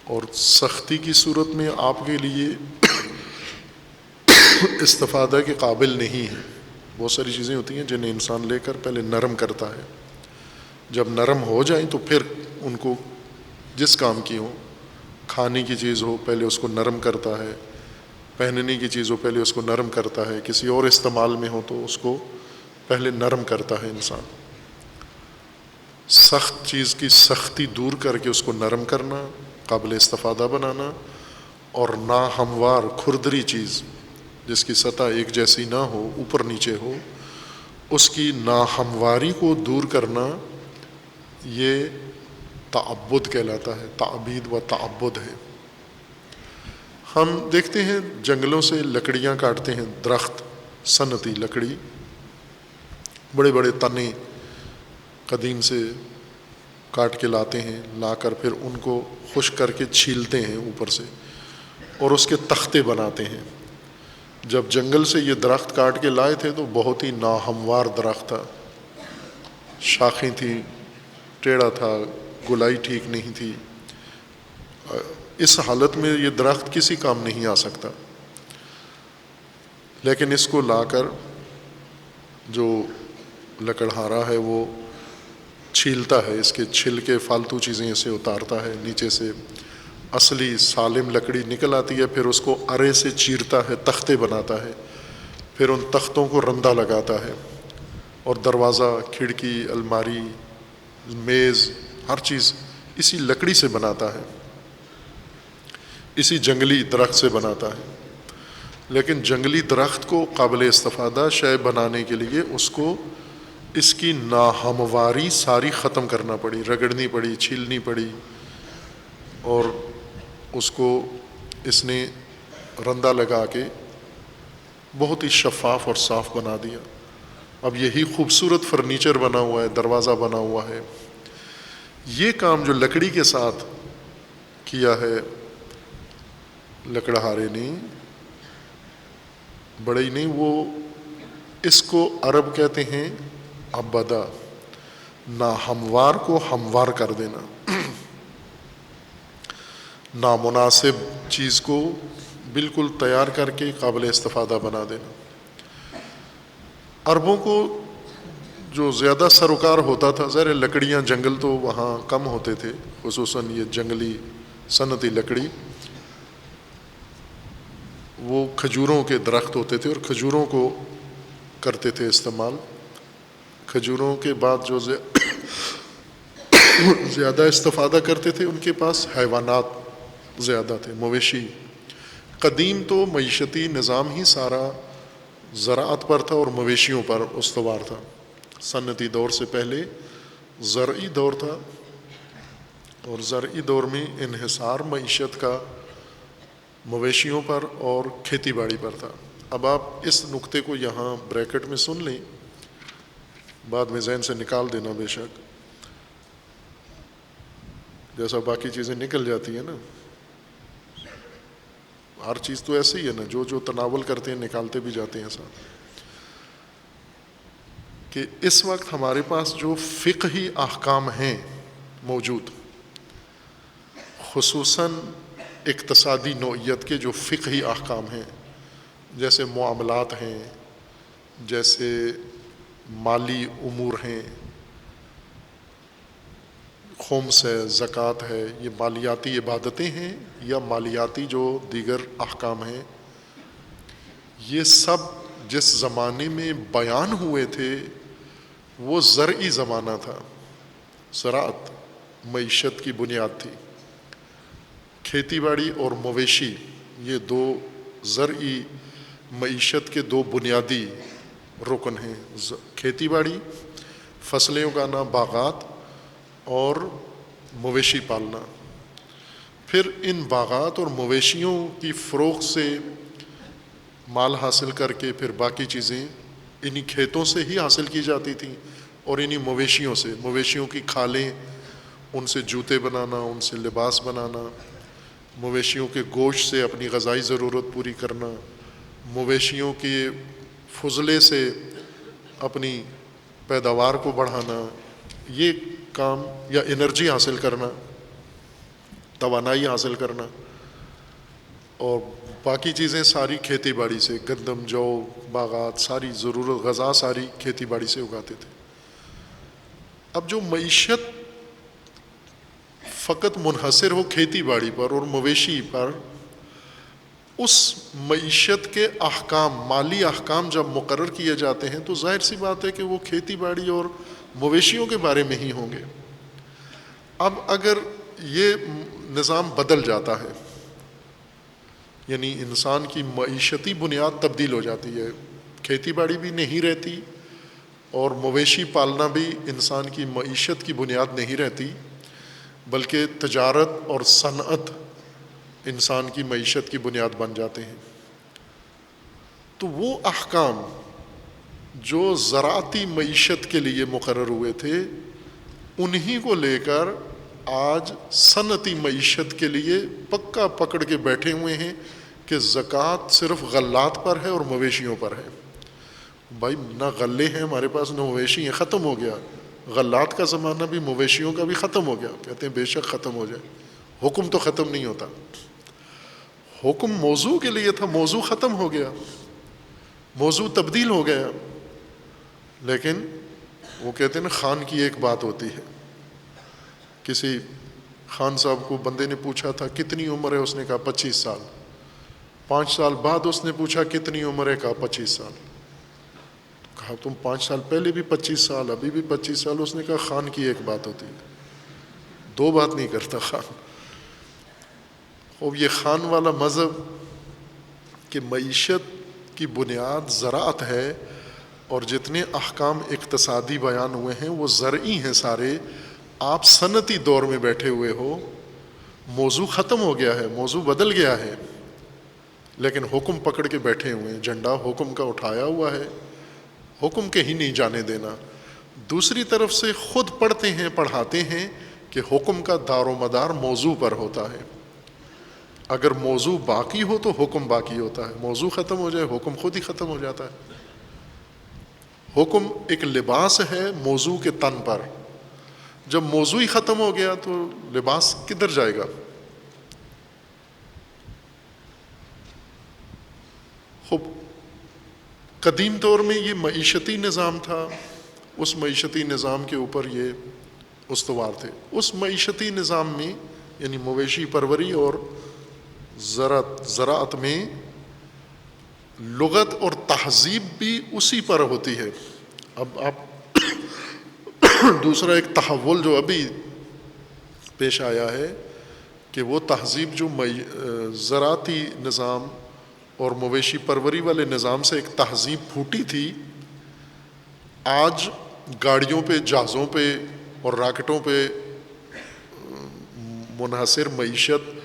اور سختی کی صورت میں آپ کے لیے استفادہ کے قابل نہیں ہے، بہت ساری چیزیں ہوتی ہیں جنہیں انسان لے کر پہلے نرم کرتا ہے، جب نرم ہو جائیں تو پھر ان کو جس کام کی ہو، کھانے کی چیز ہو پہلے اس کو نرم کرتا ہے، پہننے کی چیز ہو پہلے اس کو نرم کرتا ہے، کسی اور استعمال میں ہو تو اس کو پہلے نرم کرتا ہے انسان۔ سخت چیز کی سختی دور کر کے اس کو نرم کرنا، قابل استفادہ بنانا، اور ناہموار کھردری چیز جس کی سطح ایک جیسی نہ ہو، اوپر نیچے ہو، اس کی ناہمواری کو دور کرنا، یہ تعبد کہلاتا ہے، تعبید و تعبد ہے۔ ہم دیکھتے ہیں جنگلوں سے لکڑیاں کاٹتے ہیں، درخت، صنعتی لکڑی، بڑے بڑے تنے قدیم سے کاٹ کے لاتے ہیں، لا کر پھر ان کو خشک کر کے چھیلتے ہیں اوپر سے اور اس کے تختے بناتے ہیں۔ جب جنگل سے یہ درخت کاٹ کے لائے تھے تو بہت ہی ناہموار درخت تھا، شاخیں تھیں، ٹیڑھا تھا، گلائی ٹھیک نہیں تھی، اس حالت میں یہ درخت کسی کام نہیں آ سکتا۔ لیکن اس کو لا کر جو لکڑہارا ہے وہ چھیلتا ہے، اس کے چھلکے فالتو چیزیں اسے اتارتا ہے، نیچے سے اصلی سالم لکڑی نکل آتی ہے، پھر اس کو ارے سے چیرتا ہے، تختے بناتا ہے، پھر ان تختوں کو رندہ لگاتا ہے، اور دروازہ، کھڑکی، الماری، میز، ہر چیز اسی لکڑی سے بناتا ہے، اسی جنگلی درخت سے بناتا ہے۔ لیکن جنگلی درخت کو قابل استفادہ شے بنانے کے لیے اس کو اس کی ناہمواری ساری ختم کرنا پڑی، رگڑنی پڑی، چھیلنی پڑی، اور اس کو اس نے رندہ لگا کے بہت ہی شفاف اور صاف بنا دیا۔ اب یہی خوبصورت فرنیچر بنا ہوا ہے، دروازہ بنا ہوا ہے۔ یہ کام جو لکڑی کے ساتھ کیا ہے لکڑہارے نے، بڑے ہی نہیں، وہ اس کو عرب کہتے ہیں عبدہ، ناہموار کو ہموار کر دینا، نامناسب چیز کو بالکل تیار کر کے قابل استفادہ بنا دینا۔ عربوں کو جو زیادہ سروکار ہوتا تھا، ظاہر لکڑیاں جنگل تو وہاں کم ہوتے تھے، خصوصاً یہ جنگلی صنعتی لکڑی، وہ کھجوروں کے درخت ہوتے تھے اور کھجوروں کو کرتے تھے استعمال۔ کھجوروں کے بعد جو زیادہ استفادہ کرتے تھے ان کے پاس حیوانات زیادہ تھے، مویشی۔ قدیم تو معیشتی نظام ہی سارا زراعت پر تھا اور مویشیوں پر استوار تھا۔ صنعتی دور سے پہلے زرعی دور تھا، اور زرعی دور میں انحصار معیشت کا مویشیوں پر اور کھیتی باڑی پر تھا۔ اب آپ اس نقطے کو یہاں بریکٹ میں سن لیں، بعد میں ذہن سے نکال دینا بے شک، جیسا باقی چیزیں نکل جاتی ہیں نا، ہر چیز تو ایسے ہی ہے نا، جو تناول کرتے ہیں نکالتے بھی جاتے ہیں ساتھ، کہ اس وقت ہمارے پاس جو فقہی احکام ہیں موجود، خصوصاً اقتصادی نوعیت کے جو فقہی احکام ہیں، جیسے معاملات ہیں، جیسے مالی امور ہیں، خمس ہے، زکوٰۃ ہے، یہ مالیاتی عبادتیں ہیں یا مالیاتی جو دیگر احکام ہیں، یہ سب جس زمانے میں بیان ہوئے تھے وہ زرعی زمانہ تھا۔ زراعت معیشت کی بنیاد تھی، کھیتی باڑی اور مویشی یہ دو زرعی معیشت کے دو بنیادی رکن ہیں، کھیتی باڑی، فصلیں اگانا، باغات، اور مویشی پالنا۔ پھر ان باغات اور مویشیوں کی فروخت سے مال حاصل کر کے پھر باقی چیزیں انہی کھیتوں سے ہی حاصل کی جاتی تھیں، اور انہی مویشیوں سے، مویشیوں کی کھالیں، ان سے جوتے بنانا، ان سے لباس بنانا، مویشیوں کے گوشت سے اپنی غذائی ضرورت پوری کرنا، مویشیوں کے فضلے سے اپنی پیداوار کو بڑھانا، یہ کام، یا انرجی حاصل کرنا، توانائی حاصل کرنا، اور باقی چیزیں ساری کھیتی باڑی سے، گندم، جو، باغات، ساری ضرورت غذا ساری کھیتی باڑی سے اگاتے تھے۔ اب جو معیشت فقط منحصر ہو کھیتی باڑی پر اور مویشی پر، اس معیشت کے احکام، مالی احکام جب مقرر کیے جاتے ہیں تو ظاہر سی بات ہے کہ وہ کھیتی باڑی اور مویشیوں کے بارے میں ہی ہوں گے۔ اب اگر یہ نظام بدل جاتا ہے، یعنی انسان کی معیشتی بنیاد تبدیل ہو جاتی ہے، کھیتی باڑی بھی نہیں رہتی اور مویشی پالنا بھی انسان کی معیشت کی بنیاد نہیں رہتی، بلکہ تجارت اور صنعت انسان کی معیشت کی بنیاد بن جاتے ہیں، تو وہ احکام جو زراعتی معیشت کے لیے مقرر ہوئے تھے، انہی کو لے کر آج صنعتی معیشت کے لیے پکا پکڑ کے بیٹھے ہوئے ہیں کہ زکوٰۃ صرف غلات پر ہے اور مویشیوں پر ہے۔ بھائی نہ غلے ہیں ہمارے پاس نہ مویشی ہیں، ختم ہو گیا، غلات کا زمانہ بھی مویشیوں کا بھی ختم ہو گیا۔ کہتے ہیں بے شک ختم ہو جائے، حکم تو ختم نہیں ہوتا، حکم موضوع کے لیے تھا، موضوع ختم ہو گیا، موضوع تبدیل ہو گیا۔ لیکن وہ کہتے ہیں نا، خان کی ایک بات ہوتی ہے، کسی خان صاحب کو بندے نے پوچھا تھا کتنی عمر ہے، اس نے کہا 25 سال۔ 5 سال بعد اس نے پوچھا کتنی عمر ہے، کہا 25 سال۔ کہا تم 5 سال پہلے بھی 25 سال، ابھی بھی 25 سال۔ اس نے کہا خان کی ایک بات ہوتی ہے، 2 بات نہیں کرتا خان۔ اب یہ خان والا مذہب کہ معیشت کی بنیاد زراعت ہے اور جتنے احکام اقتصادی بیان ہوئے ہیں وہ زرعی ہیں سارے، آپ صنعتی دور میں بیٹھے ہوئے ہو، موضوع ختم ہو گیا ہے، موضوع بدل گیا ہے، لیکن حکم پکڑ کے بیٹھے ہوئے ہیں، جھنڈا حکم کا اٹھایا ہوا ہے، حکم کے ہی نہیں جانے دینا۔ دوسری طرف سے خود پڑھتے ہیں، پڑھاتے ہیں کہ حکم کا دار و مدار موضوع پر ہوتا ہے، اگر موضوع باقی ہو تو حکم باقی ہوتا ہے، موضوع ختم ہو جائے حکم خود ہی ختم ہو جاتا ہے۔ حکم ایک لباس ہے موضوع کے تن پر، جب موضوع ہی ختم ہو گیا تو لباس کدھر جائے گا؟ خوب قدیم دور میں یہ معیشتی نظام تھا، اس معیشتی نظام کے اوپر یہ استوار تھے۔ اس معیشتی نظام میں یعنی مویشی پروری اور زراعت میں لغت اور تہذیب بھی اسی پر ہوتی ہے۔ اب آپ دوسرا ایک تحول جو ابھی پیش آیا ہے کہ وہ تہذیب جو زراعتی نظام اور مویشی پروری والے نظام سے ایک تہذیب پھوٹی تھی، آج گاڑیوں پہ، جہازوں پہ اور راکٹوں پہ منحصر معیشت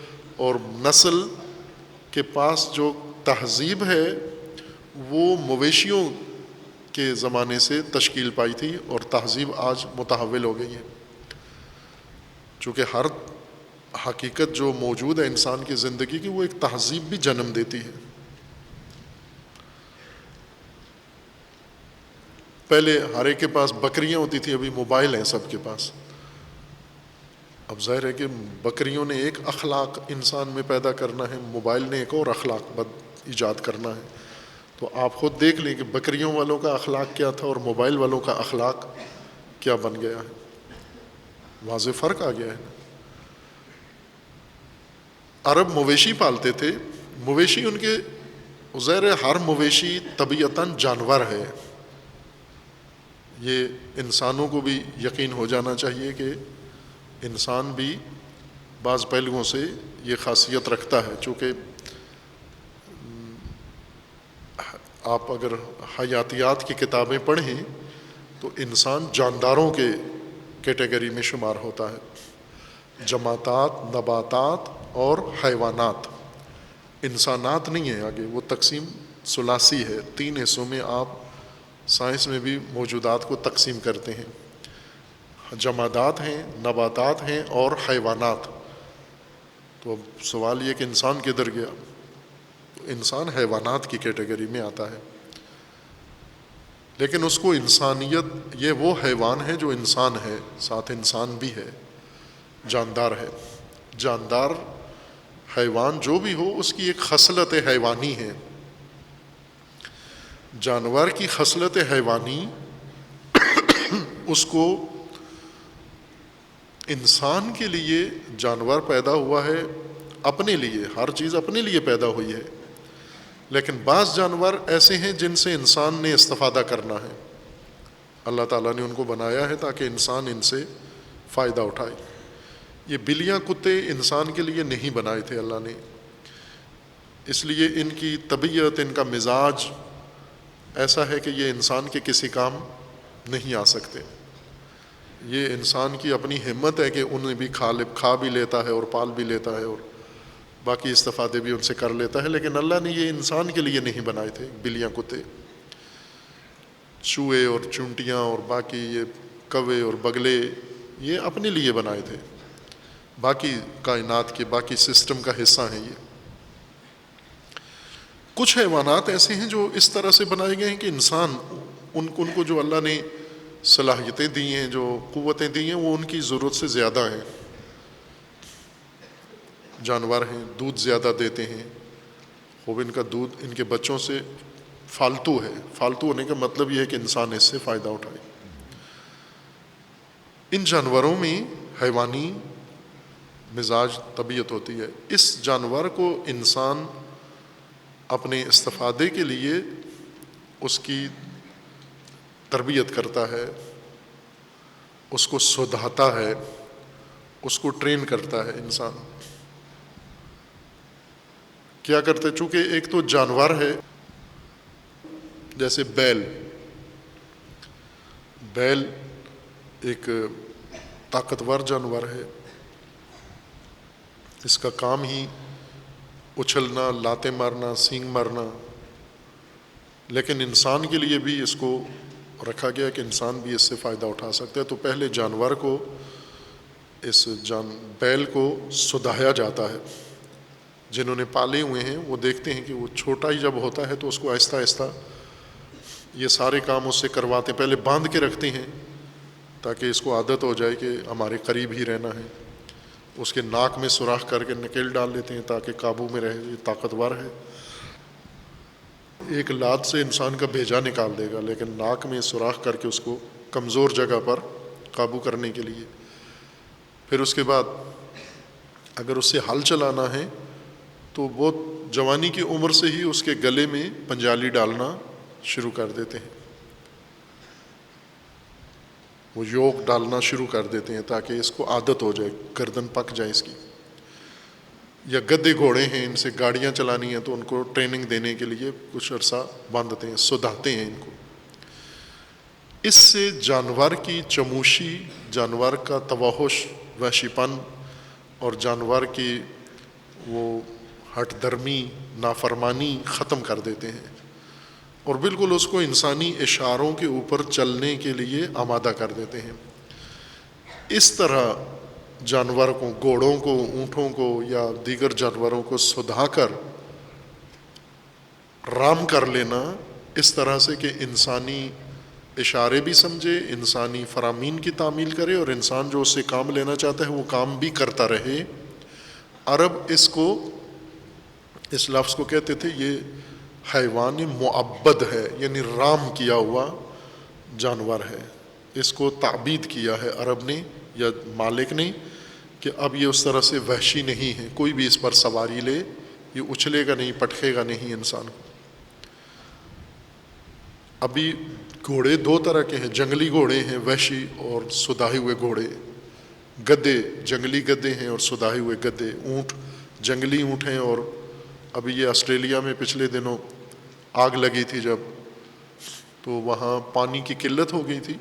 اور نسل کے پاس جو تہذیب ہے وہ مویشیوں کے زمانے سے تشکیل پائی تھی، اور تہذیب آج متحول ہو گئی ہے، چونکہ ہر حقیقت جو موجود ہے انسان کی زندگی کی وہ ایک تہذیب بھی جنم دیتی ہے۔ پہلے ہر ایک کے پاس بکریاں ہوتی تھی، ابھی موبائل ہیں سب کے پاس۔ اب ظاہر ہے کہ بکریوں نے ایک اخلاق انسان میں پیدا کرنا ہے، موبائل نے ایک اور اخلاق ایجاد کرنا ہے، تو آپ خود دیکھ لیں کہ بکریوں والوں کا اخلاق کیا تھا اور موبائل والوں کا اخلاق کیا بن گیا ہے، واضح فرق آ گیا ہے۔ عرب مویشی پالتے تھے، مویشی ان کے ظاہر ہے ہر مویشی طبیعتاً جانور ہے، یہ انسانوں کو بھی یقین ہو جانا چاہیے کہ انسان بھی بعض پہلوؤں سے یہ خاصیت رکھتا ہے، چونکہ آپ اگر حیاتیات کی کتابیں پڑھیں تو انسان جانداروں کے کیٹیگری میں شمار ہوتا ہے، جماعتات، نباتات اور حیوانات، انسانات نہیں ہیں آگے، وہ تقسیم ثلاثی ہے، 3 حصوں میں آپ سائنس میں بھی موجودات کو تقسیم کرتے ہیں، جمادات ہیں، نباتات ہیں اور حیوانات۔ تو اب سوال یہ کہ انسان کدھر گیا؟ انسان حیوانات کی کیٹیگری میں آتا ہے، لیکن اس کو انسانیت، یہ وہ حیوان ہے جو انسان ہے، ساتھ انسان بھی ہے، جاندار ہے۔ جاندار حیوان جو بھی ہو اس کی ایک خصلت حیوانی ہے. جانور کی خصلت حیوانی اس کو انسان کے لیے جانور پیدا ہوا ہے اپنے لیے، ہر چیز اپنے لیے پیدا ہوئی ہے، لیکن بعض جانور ایسے ہیں جن سے انسان نے استفادہ کرنا ہے. اللہ تعالیٰ نے ان کو بنایا ہے تاکہ انسان ان سے فائدہ اٹھائے. یہ بلیاں کتے انسان کے لیے نہیں بنائے تھے اللہ نے، اس لیے ان کی طبیعت، ان کا مزاج ایسا ہے کہ یہ انسان کے کسی کام نہیں آ سکتے. یہ انسان کی اپنی ہمت ہے کہ انہیں بھی کھا بھی لیتا ہے اور پال بھی لیتا ہے اور باقی استفادے بھی ان سے کر لیتا ہے، لیکن اللہ نے یہ انسان کے لیے نہیں بنائے تھے. بلیاں کتے، چوہے اور چونٹیاں اور باقی یہ کوے اور بگلے یہ اپنے لیے بنائے تھے، باقی کائنات کے باقی سسٹم کا حصہ ہیں. یہ کچھ حیوانات ایسے ہیں جو اس طرح سے بنائے گئے ہیں کہ انسان ان کو جو اللہ نے صلاحیتیں دی ہیں، جو قوتیں دی ہیں، وہ ان کی ضرورت سے زیادہ ہیں. جانور ہیں، دودھ زیادہ دیتے ہیں، خوب ان کا دودھ ان کے بچوں سے فالتو ہے. فالتو ہونے کا مطلب یہ ہے کہ انسان اس سے فائدہ اٹھائے. ان جانوروں میں حیوانی مزاج طبیعت ہوتی ہے. اس جانور کو انسان اپنے استفادے کے لیے اس کی تربیت کرتا ہے، اس کو سدھاتا ہے، اس کو ٹرین کرتا ہے. انسان کیا کرتے؟ چونکہ ایک تو جانور ہے، جیسے بیل ایک طاقتور جانور ہے، اس کا کام ہی اچھلنا، لاتے مارنا، سینگ مارنا، لیکن انسان کے لیے بھی اس کو رکھا گیا کہ انسان بھی اس سے فائدہ اٹھا سکتا ہے. تو پہلے جانور کو، اس بیل کو سدھایا جاتا ہے. جنہوں نے پالے ہوئے ہیں وہ دیکھتے ہیں کہ وہ چھوٹا ہی جب ہوتا ہے تو اس کو آہستہ آہستہ یہ سارے کام اس سے کرواتے، پہلے باندھ کے رکھتے ہیں تاکہ اس کو عادت ہو جائے کہ ہمارے قریب ہی رہنا ہے. اس کے ناک میں سوراخ کر کے نکیل ڈال دیتے ہیں تاکہ قابو میں رہے. یہ طاقتور ہے، ایک لات سے انسان کا بھیجا نکال دے گا، لیکن ناک میں سوراخ کر کے اس کو کمزور جگہ پر قابو کرنے کے لیے. پھر اس کے بعد اگر اس سے ہل چلانا ہے تو وہ جوانی کی عمر سے ہی اس کے گلے میں پنجالی ڈالنا شروع کر دیتے ہیں، وہ یوک ڈالنا شروع کر دیتے ہیں تاکہ اس کو عادت ہو جائے، گردن پک جائے اس کی. یا گدے گھوڑے ہیں، ان سے گاڑیاں چلانی ہیں تو ان کو ٹریننگ دینے کے لیے کچھ عرصہ باندھتے ہیں، سدھاتے ہیں ان کو. اس سے جانور کی چموشی، جانور کا توحش، وحشی پن اور جانور کی وہ ہٹ درمی، نافرمانی ختم کر دیتے ہیں اور بالکل اس کو انسانی اشاروں کے اوپر چلنے کے لیے آمادہ کر دیتے ہیں. اس طرح جانور کو، گھوڑوں کو، اونٹوں کو یا دیگر جانوروں کو سدھا کر رام کر لینا اس طرح سے کہ انسانی اشارے بھی سمجھے، انسانی فرامین کی تعمیل کرے اور انسان جو اس سے کام لینا چاہتا ہے وہ کام بھی کرتا رہے. عرب اس لفظ کو کہتے تھے یہ حیوان معبد ہے، یعنی رام کیا ہوا جانور ہے. اس کو تعبید کیا ہے عرب نے یا مالک نے کہ اب یہ اس طرح سے وحشی نہیں ہے، کوئی بھی اس پر سواری لے یہ اچھلے گا نہیں، پٹکے گا نہیں انسان کو. ابھی گھوڑے دو طرح کے ہیں، جنگلی گھوڑے ہیں وحشی اور سدھائے ہوئے گھوڑے. گدے جنگلی گدے ہیں اور سدھائے ہوئے گدے. اونٹ جنگلی اونٹ ہیں، اور ابھی یہ آسٹریلیا میں پچھلے دنوں آگ لگی تھی جب، تو وہاں پانی کی قلت ہو گئی تھی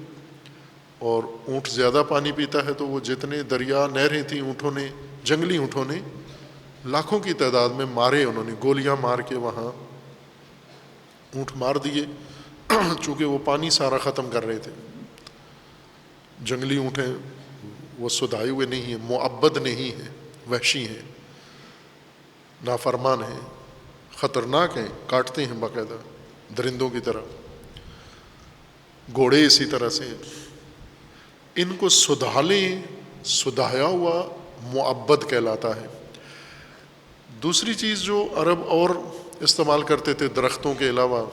اور اونٹ زیادہ پانی پیتا ہے تو وہ جتنے دریا نہریں تھیں اونٹوں نے، جنگلی اونٹوں نے لاکھوں کی تعداد میں مارے. انہوں نے گولیاں مار کے وہاں اونٹ مار دیے چونکہ وہ پانی سارا ختم کر رہے تھے. جنگلی اونٹ ہیں، وہ سدھائے ہوئے نہیں ہیں، معبد نہیں ہیں، وحشی ہیں، نافرمان ہیں، خطرناک ہیں، کاٹتے ہیں باقاعدہ درندوں کی طرح. گھوڑے اسی طرح سے ہیں. ان کو سدھا لیں، سدھایا ہوا معبد کہلاتا ہے. دوسری چیز جو عرب اور استعمال کرتے تھے درختوں کے علاوہ،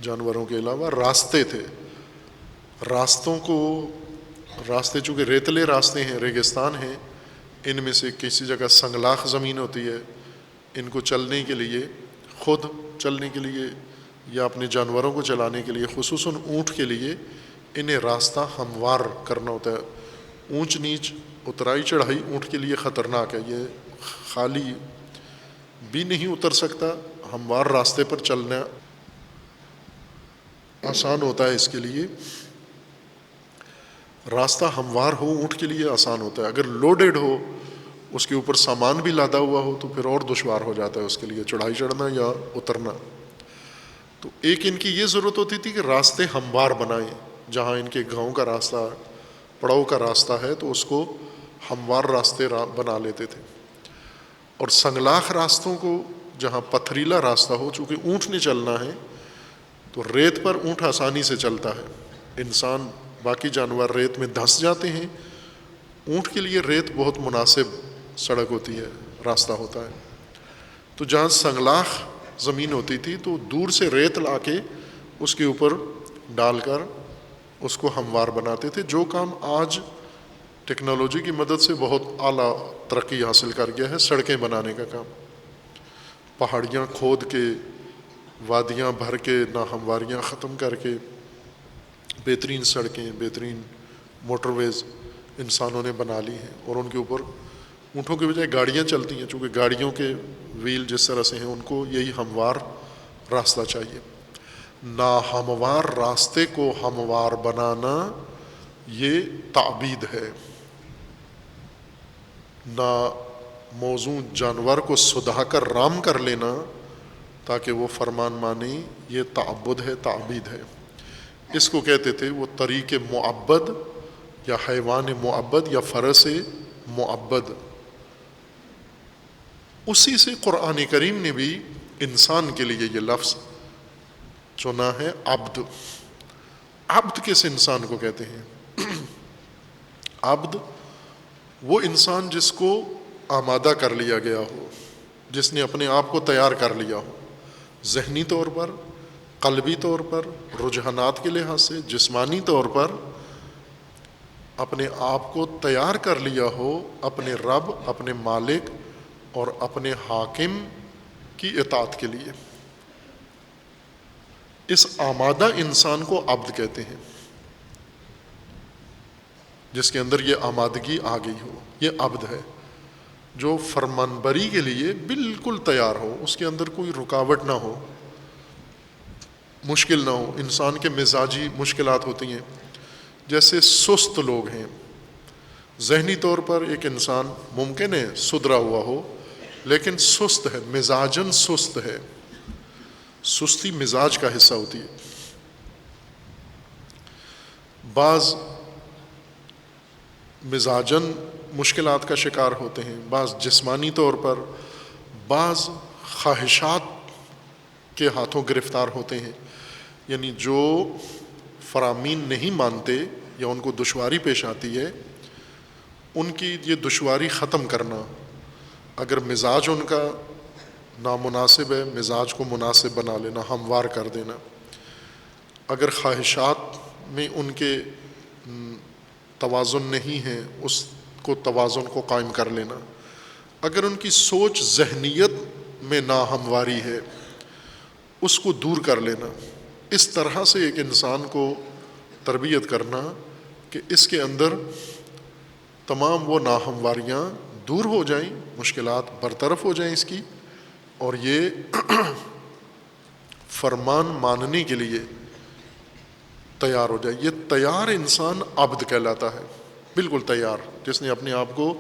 جانوروں کے علاوہ، راستے تھے. راستے چونکہ ریتلے راستے ہیں، ریگستان ہیں، ان میں سے کسی جگہ سنگلاخ زمین ہوتی ہے، ان کو چلنے کے لیے، خود چلنے کے لیے یا اپنے جانوروں کو چلانے کے لیے، خصوصاً اونٹ کے لیے انہیں راستہ ہموار کرنا ہوتا ہے. اونچ نیچ، اترائی چڑھائی اونٹ کے لیے خطرناک ہے، یہ خالی بھی نہیں اتر سکتا. ہموار راستے پر چلنا آسان ہوتا ہے، اس کے لیے راستہ ہموار ہو اونٹ کے لیے آسان ہوتا ہے. اگر لوڈیڈ ہو، اس کے اوپر سامان بھی لادا ہوا ہو، تو پھر اور دشوار ہو جاتا ہے اس کے لیے چڑھائی چڑھنا یا اترنا. تو ایک ان کی یہ ضرورت ہوتی تھی کہ راستے ہموار بنائیں. جہاں ان کے گاؤں کا راستہ، پڑاؤ کا راستہ ہے، تو اس کو ہموار راستے بنا لیتے تھے. اور سنگلاخ راستوں کو، جہاں پتھریلا راستہ ہو، چونکہ اونٹ نے چلنا ہے تو ریت پر اونٹ آسانی سے چلتا ہے. انسان، باقی جانور ریت میں دھنس جاتے ہیں، اونٹ کے لیے ریت بہت مناسب سڑک ہوتی ہے، راستہ ہوتا ہے. تو جہاں سنگلاخ زمین ہوتی تھی تو دور سے ریت لا کے اس کے اوپر ڈال کر اس کو ہموار بناتے تھے. جو کام آج ٹیکنالوجی کی مدد سے بہت اعلیٰ ترقی حاصل کر گیا ہے، سڑکیں بنانے کا کام. پہاڑیاں کھود کے، وادیاں بھر کے، ناہمواریاں ختم کر کے بہترین سڑکیں، بہترین موٹر ویز انسانوں نے بنا لی ہیں. اور ان کے اوپر اونٹوں کے بجائے گاڑیاں چلتی ہیں، چونکہ گاڑیوں کے ویل جس طرح سے ہیں، ان کو یہی ہموار راستہ چاہیے. ناہموار راستے کو ہموار بنانا یہ تعبید ہے. موزوں جانور کو سدھا کر رام کر لینا تاکہ وہ فرمان مانے، یہ تعبد ہے، تعبید ہے. اس کو کہتے تھے وہ طریق معبد یا حیوان معبد یا فرس معبد. اسی سے قرآن کریم نے بھی انسان کے لیے یہ لفظ چنا ہے، عبد. عبد کس انسان کو کہتے ہیں؟ عبد وہ انسان جس کو آمادہ کر لیا گیا ہو، جس نے اپنے آپ کو تیار کر لیا ہو، ذہنی طور پر، قلبی طور پر، رجحانات کے لحاظ سے، جسمانی طور پر اپنے آپ کو تیار کر لیا ہو اپنے رب، اپنے مالک اور اپنے حاکم کی اطاعت کے لیے. اس آمادہ انسان کو عبد کہتے ہیں، جس کے اندر یہ آمادگی آ گئی ہو، یہ عبد ہے. جو فرمانبری کے لیے بالکل تیار ہو، اس کے اندر کوئی رکاوٹ نہ ہو، مشکل نہ ہو. انسان کے مزاجی مشکلات ہوتی ہیں، جیسے سست لوگ ہیں. ذہنی طور پر ایک انسان ممکن ہے سدھرا ہوا ہو، لیکن سست ہے، مزاجن سست ہے. سستی مزاج کا حصہ ہوتی ہے. بعض مزاجن مشکلات کا شکار ہوتے ہیں، بعض جسمانی طور پر، بعض خواہشات کے ہاتھوں گرفتار ہوتے ہیں. یعنی جو فرامین نہیں مانتے یا ان کو دشواری پیش آتی ہے، ان کی یہ دشواری ختم کرنا. اگر مزاج ان کا نامناسب ہے، مزاج کو مناسب بنا لینا، ہموار کر دینا. اگر خواہشات میں ان کے توازن نہیں ہے، اس کو توازن کو قائم کر لینا. اگر ان کی سوچ ذہنیت میں ناہمواری ہے، اس کو دور کر لینا. اس طرح سے ایک انسان کو تربیت کرنا کہ اس کے اندر تمام وہ ناہمواریاں دور ہو جائیں، مشکلات برطرف ہو جائیں اس کی، اور یہ فرمان ماننے کے لیے تیار ہو جائے. یہ تیار انسان عبد کہلاتا ہے، بالکل تیار، جس نے اپنے آپ کو،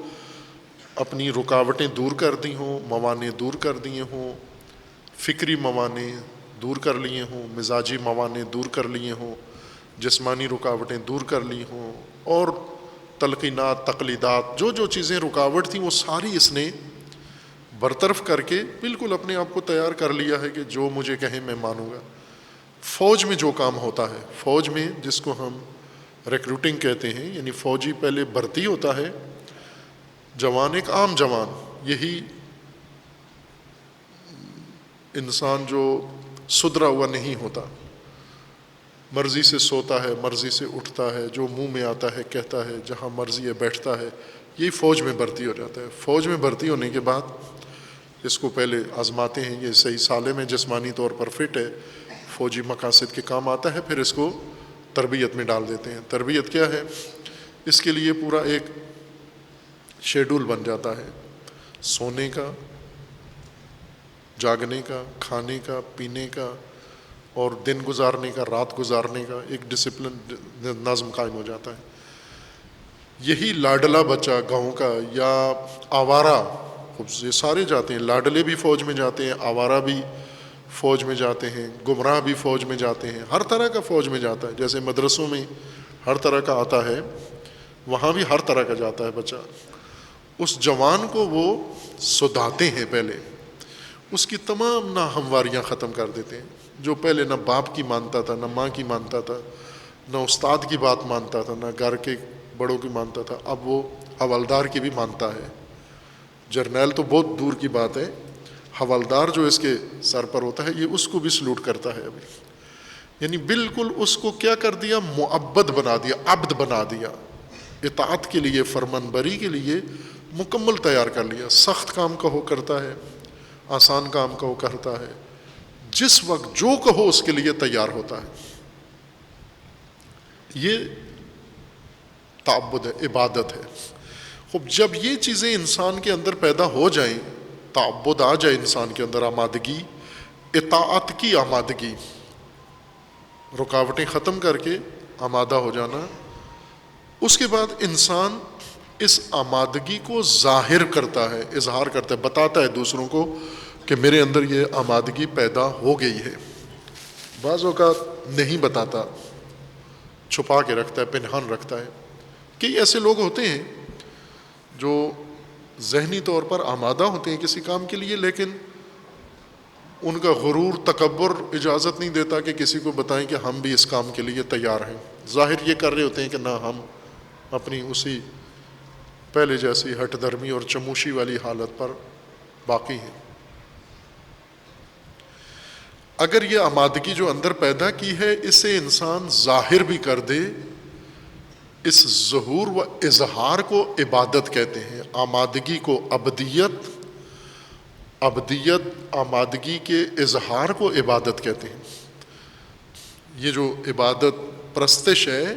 اپنی رکاوٹیں دور کر دی ہوں، موانع دور کر دیے ہوں، فکری موانع دور کر لیے ہوں، مزاجی موانع دور کر لیے ہوں، جسمانی رکاوٹیں دور کر لی ہوں، اور تلقینات، تقلیدات، جو جو چیزیں رکاوٹ تھیں وہ ساری اس نے برطرف کر کے بالکل اپنے آپ کو تیار کر لیا ہے کہ جو مجھے کہیں میں مانوں گا. فوج میں جو کام ہوتا ہے، فوج میں جس کو ہم ریکروٹنگ کہتے ہیں، یعنی فوجی پہلے بھرتی ہوتا ہے، جوان ایک عام جوان، یہی انسان جو سدھرا ہوا نہیں ہوتا، مرضی سے سوتا ہے، مرضی سے اٹھتا ہے، جو منہ میں آتا ہے کہتا ہے، جہاں مرضی ہے بیٹھتا ہے، یہی فوج میں بھرتی ہو جاتا ہے۔ فوج میں بھرتی ہونے کے بعد اس کو پہلے آزماتے ہیں، یہ صحیح سالم ہے، جسمانی طور پر فٹ ہے، فوجی مقاصد کے کام آتا ہے، پھر اس کو تربیت میں ڈال دیتے ہیں۔ تربیت کیا ہے؟ اس کے لیے پورا ایک شیڈول بن جاتا ہے، سونے کا، جاگنے کا، کھانے کا، پینے کا، اور دن گزارنے کا، رات گزارنے کا، ایک ڈسپلن، نظم قائم ہو جاتا ہے۔ یہی لاڈلا بچہ گاؤں کا یا آوارہ، یہ سارے جاتے ہیں، لاڈلے بھی فوج میں جاتے ہیں، آوارہ بھی فوج میں جاتے ہیں، گمراہ بھی فوج میں جاتے ہیں، ہر طرح کا فوج میں جاتا ہے۔ جیسے مدرسوں میں ہر طرح کا آتا ہے، وہاں بھی ہر طرح کا جاتا ہے بچہ۔ اس جوان کو وہ سدھاتے ہیں، پہلے اس کی تمام ناہمواریاں ختم کر دیتے ہیں۔ جو پہلے نہ باپ کی مانتا تھا، نہ ماں کی مانتا تھا، نہ استاد کی بات مانتا تھا، نہ گھر کے بڑوں کی مانتا تھا، اب وہ حوالدار کی بھی مانتا ہے۔ جرنیل تو بہت دور کی بات ہے، حوالدار جو اس کے سر پر ہوتا ہے، یہ اس کو بھی سلوٹ کرتا ہے ابھی۔ یعنی بالکل اس کو کیا کر دیا؟ معبد بنا دیا، عبد بنا دیا، اطاعت کے لیے، فرمان بری کے لیے مکمل تیار کر لیا۔ سخت کام کہو کرتا ہے، آسان کام کہو کرتا ہے، جس وقت جو کہو اس کے لیے تیار ہوتا ہے۔ یہ تعبد ہے، عبادت ہے۔ خب جب یہ چیزیں انسان کے اندر پیدا ہو جائیں، تعبد آ جائے انسان کے اندر، آمادگی، اطاعت کی آمادگی، رکاوٹیں ختم کر کے آمادہ ہو جانا، اس کے بعد انسان اس آمادگی کو ظاہر کرتا ہے، اظہار کرتا ہے، بتاتا ہے دوسروں کو کہ میرے اندر یہ آمادگی پیدا ہو گئی ہے۔ بعض اوقات نہیں بتاتا، چھپا کے رکھتا ہے، پنہان رکھتا ہے۔ کئی ایسے لوگ ہوتے ہیں جو ذہنی طور پر آمادہ ہوتے ہیں کسی کام کے لیے، لیکن ان کا غرور، تکبر اجازت نہیں دیتا کہ کسی کو بتائیں کہ ہم بھی اس کام کے لیے تیار ہیں۔ ظاہر یہ کر رہے ہوتے ہیں کہ نہ، ہم اپنی اسی پہلے جیسی ہٹ دھرمی اور چموشی والی حالت پر باقی ہیں۔ اگر یہ آمادگی جو اندر پیدا کی ہے، اسے انسان ظاہر بھی کر دے، اس ظہور و اظہار کو عبادت کہتے ہیں۔ آمادگی کو ابدیت، آمادگی کے اظہار کو عبادت کہتے ہیں۔ یہ جو عبادت پرستش ہے،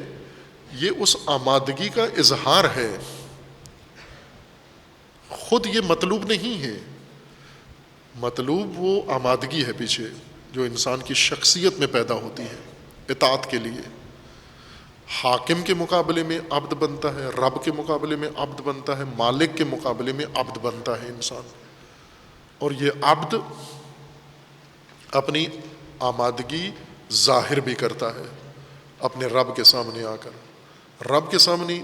یہ اس آمادگی کا اظہار ہے، خود یہ مطلوب نہیں ہے۔ مطلوب وہ آمادگی ہے پیچھے، جو انسان کی شخصیت میں پیدا ہوتی ہے اطاعت کے لیے۔ حاکم کے مقابلے میں عبد بنتا ہے، رب کے مقابلے میں عبد بنتا ہے، مالک کے مقابلے میں عبد بنتا ہے انسان۔ اور یہ عبد اپنی آمادگی ظاہر بھی کرتا ہے اپنے رب کے سامنے آ کر۔ رب کے سامنے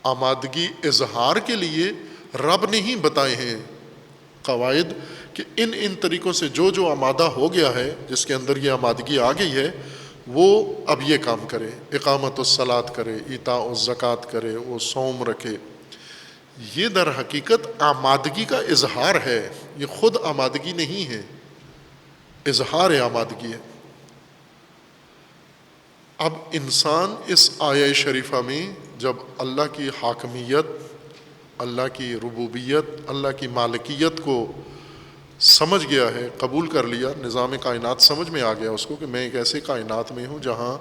آمادگی اظہار کے لیے رب نے ہی بتائے ہیں قواعد کہ ان طریقوں سے جو جو آمادہ ہو گیا ہے، جس کے اندر یہ آمادگی آ گئی ہے، وہ اب یہ کام کرے، اقامت الصلاۃ کرے، ایتاء الزکوٰۃ کرے، وہ صوم رکھے۔ یہ در حقیقت آمادگی کا اظہار ہے، یہ خود آمادگی نہیں ہے، اظہار آمادگی ہے۔ اب انسان اس آیہ شریفہ میں جب اللہ کی حاکمیت، اللہ کی ربوبیت، اللہ کی مالکیت کو سمجھ گیا ہے، قبول کر لیا، نظام کائنات سمجھ میں آ گیا اس کو کہ میں ایک ایسے کائنات میں ہوں جہاں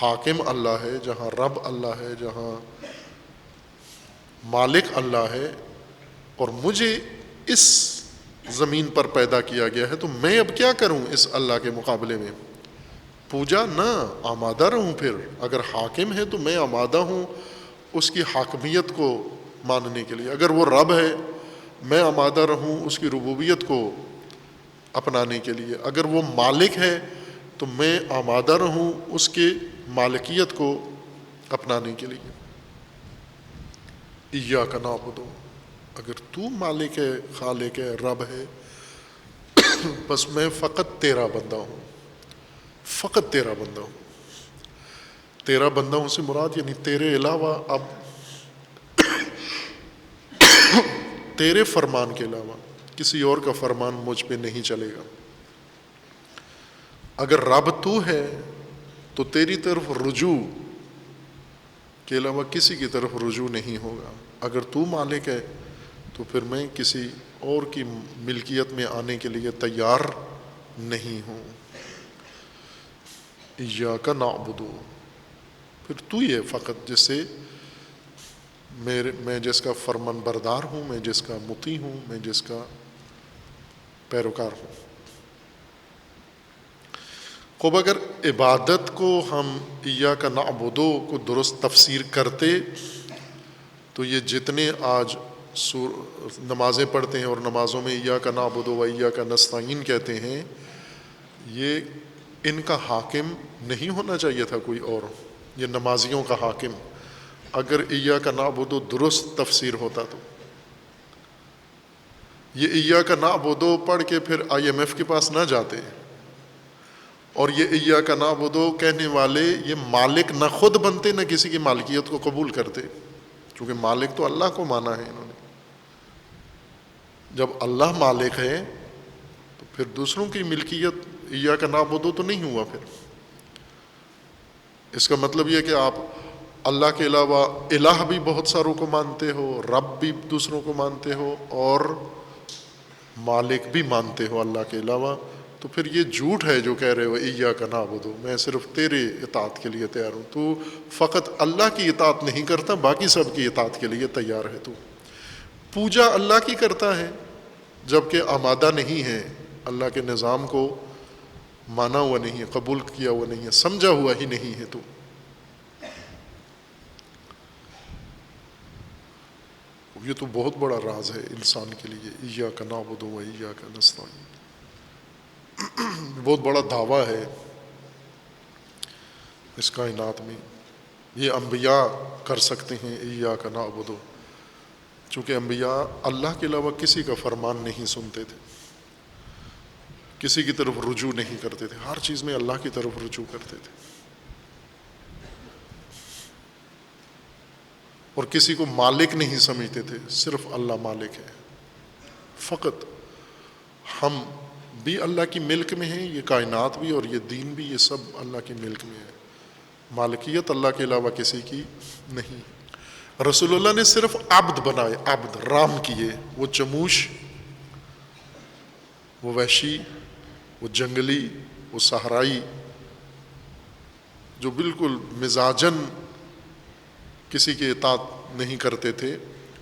حاکم اللہ ہے، جہاں رب اللہ ہے، جہاں مالک اللہ ہے، اور مجھے اس زمین پر پیدا کیا گیا ہے، تو میں اب کیا کروں اس اللہ کے مقابلے میں؟ پوجا نہ، آمادہ رہوں۔ پھر اگر حاکم ہے تو میں آمادہ ہوں اس کی حاکمیت کو ماننے کے لیے۔ اگر وہ رب ہے، میں آمادہ رہوں اس کی ربوبیت کو اپنانے کے لیے۔ اگر وہ مالک ہے تو میں آمادہ رہوں اس کے مالکیت کو اپنانے کے لیے۔ ایاک نعبد، اگر تو مالک ہے، خالق ہے، رب ہے، بس میں فقط تیرا بندہ ہوں، فقط تیرا بندہ ہوں۔ تیرا بندہ ہوں سے مراد یعنی تیرے علاوہ، اب تیرے فرمان کے علاوہ، کسی اور کا فرمان مجھ پہ نہیں چلے گا۔ اگر رب تو ہے تو تیری طرف رجوع کے علاوہ کسی کی طرف رجوع نہیں ہوگا۔ اگر تو مالک ہے تو پھر میں کسی اور کی ملکیت میں آنے کے لیے تیار نہیں ہوں۔ ایاک نعبد، پھر تو ہی ہے فقط جس سے میں جس کا فرمان بردار ہوں، میں جس کا مطیع ہوں، میں جس کا پیروکار ہوں۔ خوب اگر عبادت کو ہم ایاک نعبد کو درست تفسیر کرتے تو یہ جتنے آج نمازیں پڑھتے ہیں اور نمازوں میں ایاک نعبد و ایاک نستعین کہتے ہیں، یہ ان کا حاکم نہیں ہونا چاہیے تھا کوئی اور، یہ نمازیوں کا حاکم۔ اگر ایاک نعبد درست تفسیر ہوتا تو یہ ایاک نعبد پڑھ کے پھر IMF کے پاس نہ جاتے، اور یہ ایاک نعبد کہنے والے یہ مالک نہ خود بنتے نہ کسی کی مالکیت کو قبول کرتے، کیونکہ مالک تو اللہ کو مانا ہے انہوں نے۔ جب اللہ مالک ہے تو پھر دوسروں کی ملکیت ایاک نعبد تو نہیں ہوا۔ پھر اس کا مطلب یہ کہ آپ اللہ کے علاوہ الہ بھی بہت ساروں کو مانتے ہو، رب بھی دوسروں کو مانتے ہو، اور مالک بھی مانتے ہو اللہ کے علاوہ، تو پھر یہ جھوٹ ہے جو کہہ رہے ہو ایاک نعبد، میں صرف تیرے اطاعت کے لیے تیار ہوں۔ تو فقط اللہ کی اطاعت نہیں کرتا، باقی سب کی اطاعت کے لیے تیار ہے۔ تو پوجا اللہ کی کرتا ہے جبکہ آمادہ نہیں ہے، اللہ کے نظام کو مانا ہوا نہیں ہے، قبول کیا ہوا نہیں ہے، سمجھا ہوا ہی نہیں ہے۔ تو یہ تو بہت بڑا راز ہے انسان کے لیے، ایاک نعبد و ایاک نستعین، بہت بڑا دعویٰ ہے اس کائنات میں۔ یہ انبیاء کر سکتے ہیں ایاک نعبد، چونکہ انبیاء اللہ کے علاوہ کسی کا فرمان نہیں سنتے تھے، کسی کی طرف رجوع نہیں کرتے تھے، ہر چیز میں اللہ کی طرف رجوع کرتے تھے، اور کسی کو مالک نہیں سمجھتے تھے، صرف اللہ مالک ہے فقط۔ ہم بھی اللہ کی ملک میں ہیں، یہ کائنات بھی اور یہ دین بھی، یہ سب اللہ کی ملک میں ہے، مالکیت اللہ کے علاوہ کسی کی نہیں۔ رسول اللہ نے صرف عبد بنائے، عبد رام کیے، وہ چموش، وہ وحشی، وہ جنگلی، وہ صحرائی، جو بالکل مزاجن کسی کی اطاعت نہیں کرتے تھے،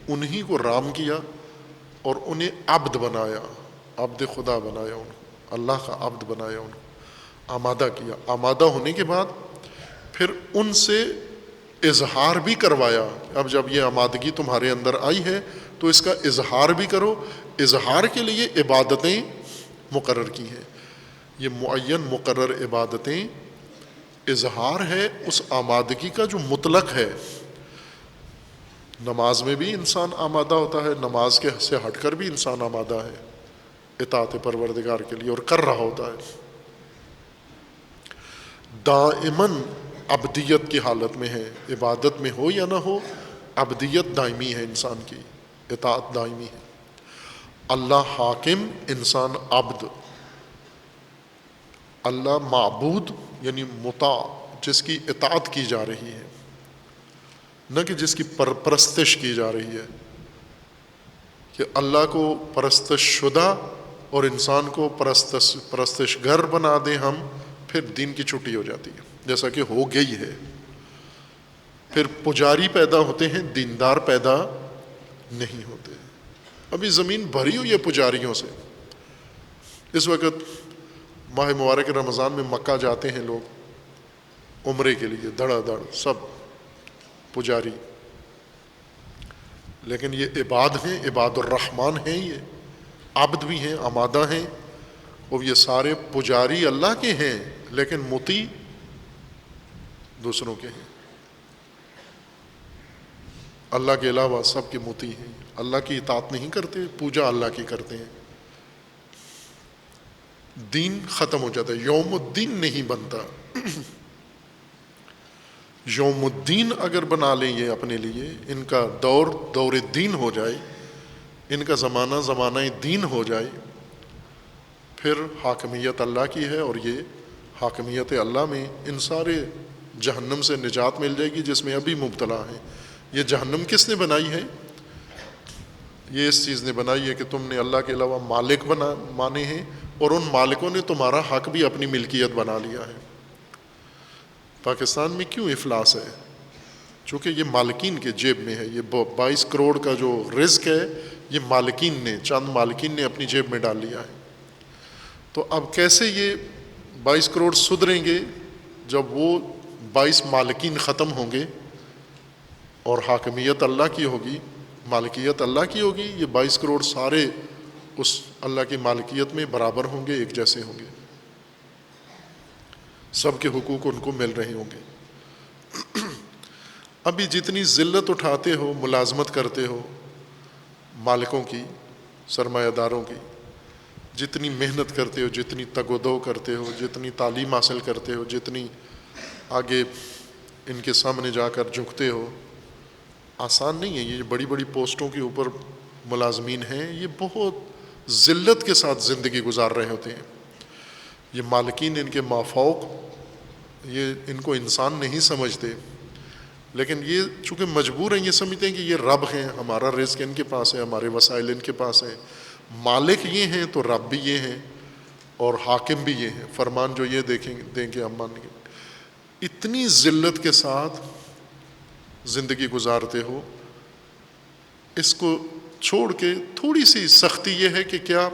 انہی کو رام کیا اور انہیں عبد بنایا، عبد خدا بنایا، ان کو اللہ کا عبد بنایا، ان کو آمادہ کیا۔ آمادہ ہونے کے بعد پھر ان سے اظہار بھی کروایا، اب جب یہ آمادگی تمہارے اندر آئی ہے تو اس کا اظہار بھی کرو۔ اظہار کے لیے عبادتیں مقرر کی ہیں، یہ معین مقرر عبادتیں، اظہار ہے اس آمادگی کا جو مطلق ہے۔ نماز میں بھی انسان آمادہ ہوتا ہے، نماز کے سے ہٹ کر بھی انسان آمادہ ہے اطاعت پروردگار کے لیے، اور کر رہا ہوتا ہے، دائماً عبدیت کی حالت میں ہے، عبادت میں ہو یا نہ ہو، عبدیت دائمی ہے، انسان کی اطاعت دائمی ہے۔ اللہ حاکم، انسان عبد، اللہ معبود یعنی مطاع، جس کی اطاعت کی جا رہی ہے، نہ کہ جس کی پرستش کی جا رہی ہے، کہ اللہ کو پرستش شدہ اور انسان کو پرستش گر بنا دیں ہم، پھر دین کی چھٹی ہو جاتی ہے، جیسا کہ ہو گئی ہے۔ پھر پجاری پیدا ہوتے ہیں، دیندار پیدا نہیں ہوتے۔ ابھی زمین بھری ہوئی ہے پجاریوں سے۔ اس وقت ماہ مبارک رمضان میں مکہ جاتے ہیں لوگ عمرے کے لیے، دھڑا دھڑ سب پجاری، لیکن یہ عباد ہیں، عباد الرحمن ہیں، یہ عبد بھی ہیں، آمادہ ہیں، اور یہ سارے پجاری اللہ کے ہیں لیکن مطیع دوسروں کے ہیں۔ اللہ کے علاوہ سب کے مطیع ہیں، اللہ کی اطاعت نہیں کرتے، پوجا اللہ کی کرتے ہیں، دین ختم ہو جاتا ہے، یوم الدین نہیں بنتا۔ یوم الدین اگر بنا لیں یہ اپنے لیے، ان کا دور دین ہو جائے، ان کا زمانہ زمانہ دین ہو جائے، پھر حاکمیت اللہ کی ہے، اور یہ حاکمیت اللہ میں ان سارے جہنم سے نجات مل جائے گی جس میں ابھی مبتلا ہیں۔ یہ جہنم کس نے بنائی ہے؟ یہ اس چیز نے بنائی ہے کہ تم نے اللہ کے علاوہ مالک مانے ہیں، اور ان مالکوں نے تمہارا حق بھی اپنی ملکیت بنا لیا ہے۔ پاکستان میں کیوں افلاس ہے؟ چونکہ یہ مالکین کے جیب میں ہے۔ یہ 22 کروڑ کا جو رزق ہے، یہ مالکین نے، چند مالکین نے اپنی جیب میں ڈال لیا ہے۔ تو اب کیسے یہ 22 کروڑ سدھریں گے جب وہ 22 مالکین ختم ہوں گے اور حاکمیت اللہ کی ہوگی، مالکیت اللہ کی ہوگی؟ یہ 22 کروڑ سارے اس اللہ کی مالکیت میں برابر ہوں گے، ایک جیسے ہوں گے، سب کے حقوق ان کو مل رہے ہوں گے۔ ابھی جتنی ذلت اٹھاتے ہو، ملازمت کرتے ہو مالکوں کی، سرمایہ داروں کی، جتنی محنت کرتے ہو، جتنی تگ و دو کرتے ہو، جتنی تعلیم حاصل کرتے ہو، جتنی آگے ان کے سامنے جا کر جھکتے ہو، آسان نہیں ہے۔ یہ بڑی بڑی پوسٹوں کے اوپر ملازمین ہیں، یہ بہت ذلت کے ساتھ زندگی گزار رہے ہوتے ہیں۔ یہ مالکین ان کے مافوق، یہ ان کو انسان نہیں سمجھتے، لیکن یہ چونکہ مجبور ہیں، یہ سمجھتے ہیں کہ یہ رب ہیں، ہمارا رزق ان کے پاس ہے، ہمارے وسائل ان کے پاس ہے، مالک یہ ہیں تو رب بھی یہ ہیں، اور حاکم بھی یہ ہیں، فرمان جو یہ دیں گے ہم مانیں گے۔ اتنی ذلت کے ساتھ زندگی گزارتے ہو، اس کو چھوڑ کے تھوڑی سی سختی یہ ہے کہ کیا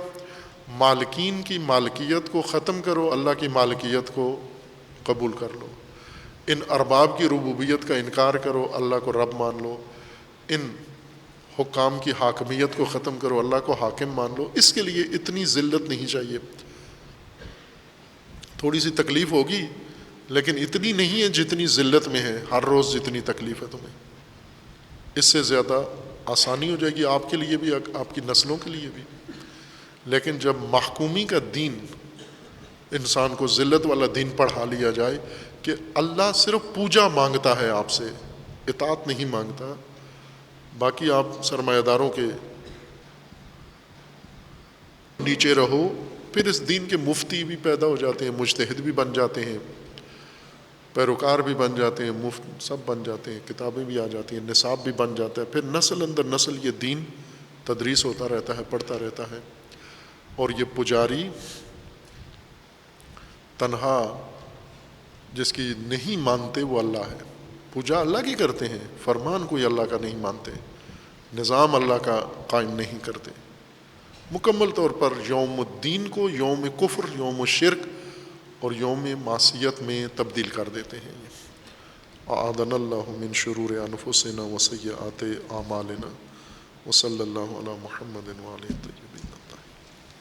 مالکین کی مالکیت کو ختم کرو، اللہ کی مالکیت کو قبول کر لو، ان ارباب کی ربوبیت کا انکار کرو، اللہ کو رب مان لو، ان حکام کی حاکمیت کو ختم کرو، اللہ کو حاکم مان لو۔ اس کے لیے اتنی ذلت نہیں چاہیے، تھوڑی سی تکلیف ہوگی لیکن اتنی نہیں ہے جتنی ذلت میں ہے، ہر روز جتنی تکلیف ہے تمہیں، اس سے زیادہ آسانی ہو جائے گی آپ کے لیے بھی، آپ کی نسلوں کے لیے بھی۔ لیکن جب محکومی کا دین، انسان کو ذلت والا دین پڑھا لیا جائے کہ اللہ صرف پوجا مانگتا ہے آپ سے، اطاعت نہیں مانگتا، باقی آپ سرمایہ داروں کے نیچے رہو، پھر اس دین کے مفتی بھی پیدا ہو جاتے ہیں، مجتہد بھی بن جاتے ہیں، پیروکار بھی بن جاتے ہیں، مفت سب بن جاتے ہیں، کتابیں بھی آ جاتی ہیں، نصاب بھی بن جاتا ہے، پھر نسل اندر نسل یہ دین تدریس ہوتا رہتا ہے، پڑھتا رہتا ہے۔ اور یہ پجاری تنہا جس کی نہیں مانتے وہ اللہ ہے، پوجا اللہ کی کرتے ہیں، فرمان کوئی اللہ کا نہیں مانتے، نظام اللہ کا قائم نہیں کرتے، مکمل طور پر یوم الدین کو یوم کفر، یوم شرک اور یوم معصیت میں تبدیل کر دیتے ہیں۔ اعاذنا اللہ من شرور انفسنا وسیئات اعمالنا وصلی اللہ علی محمد وآلہ الطیبین۔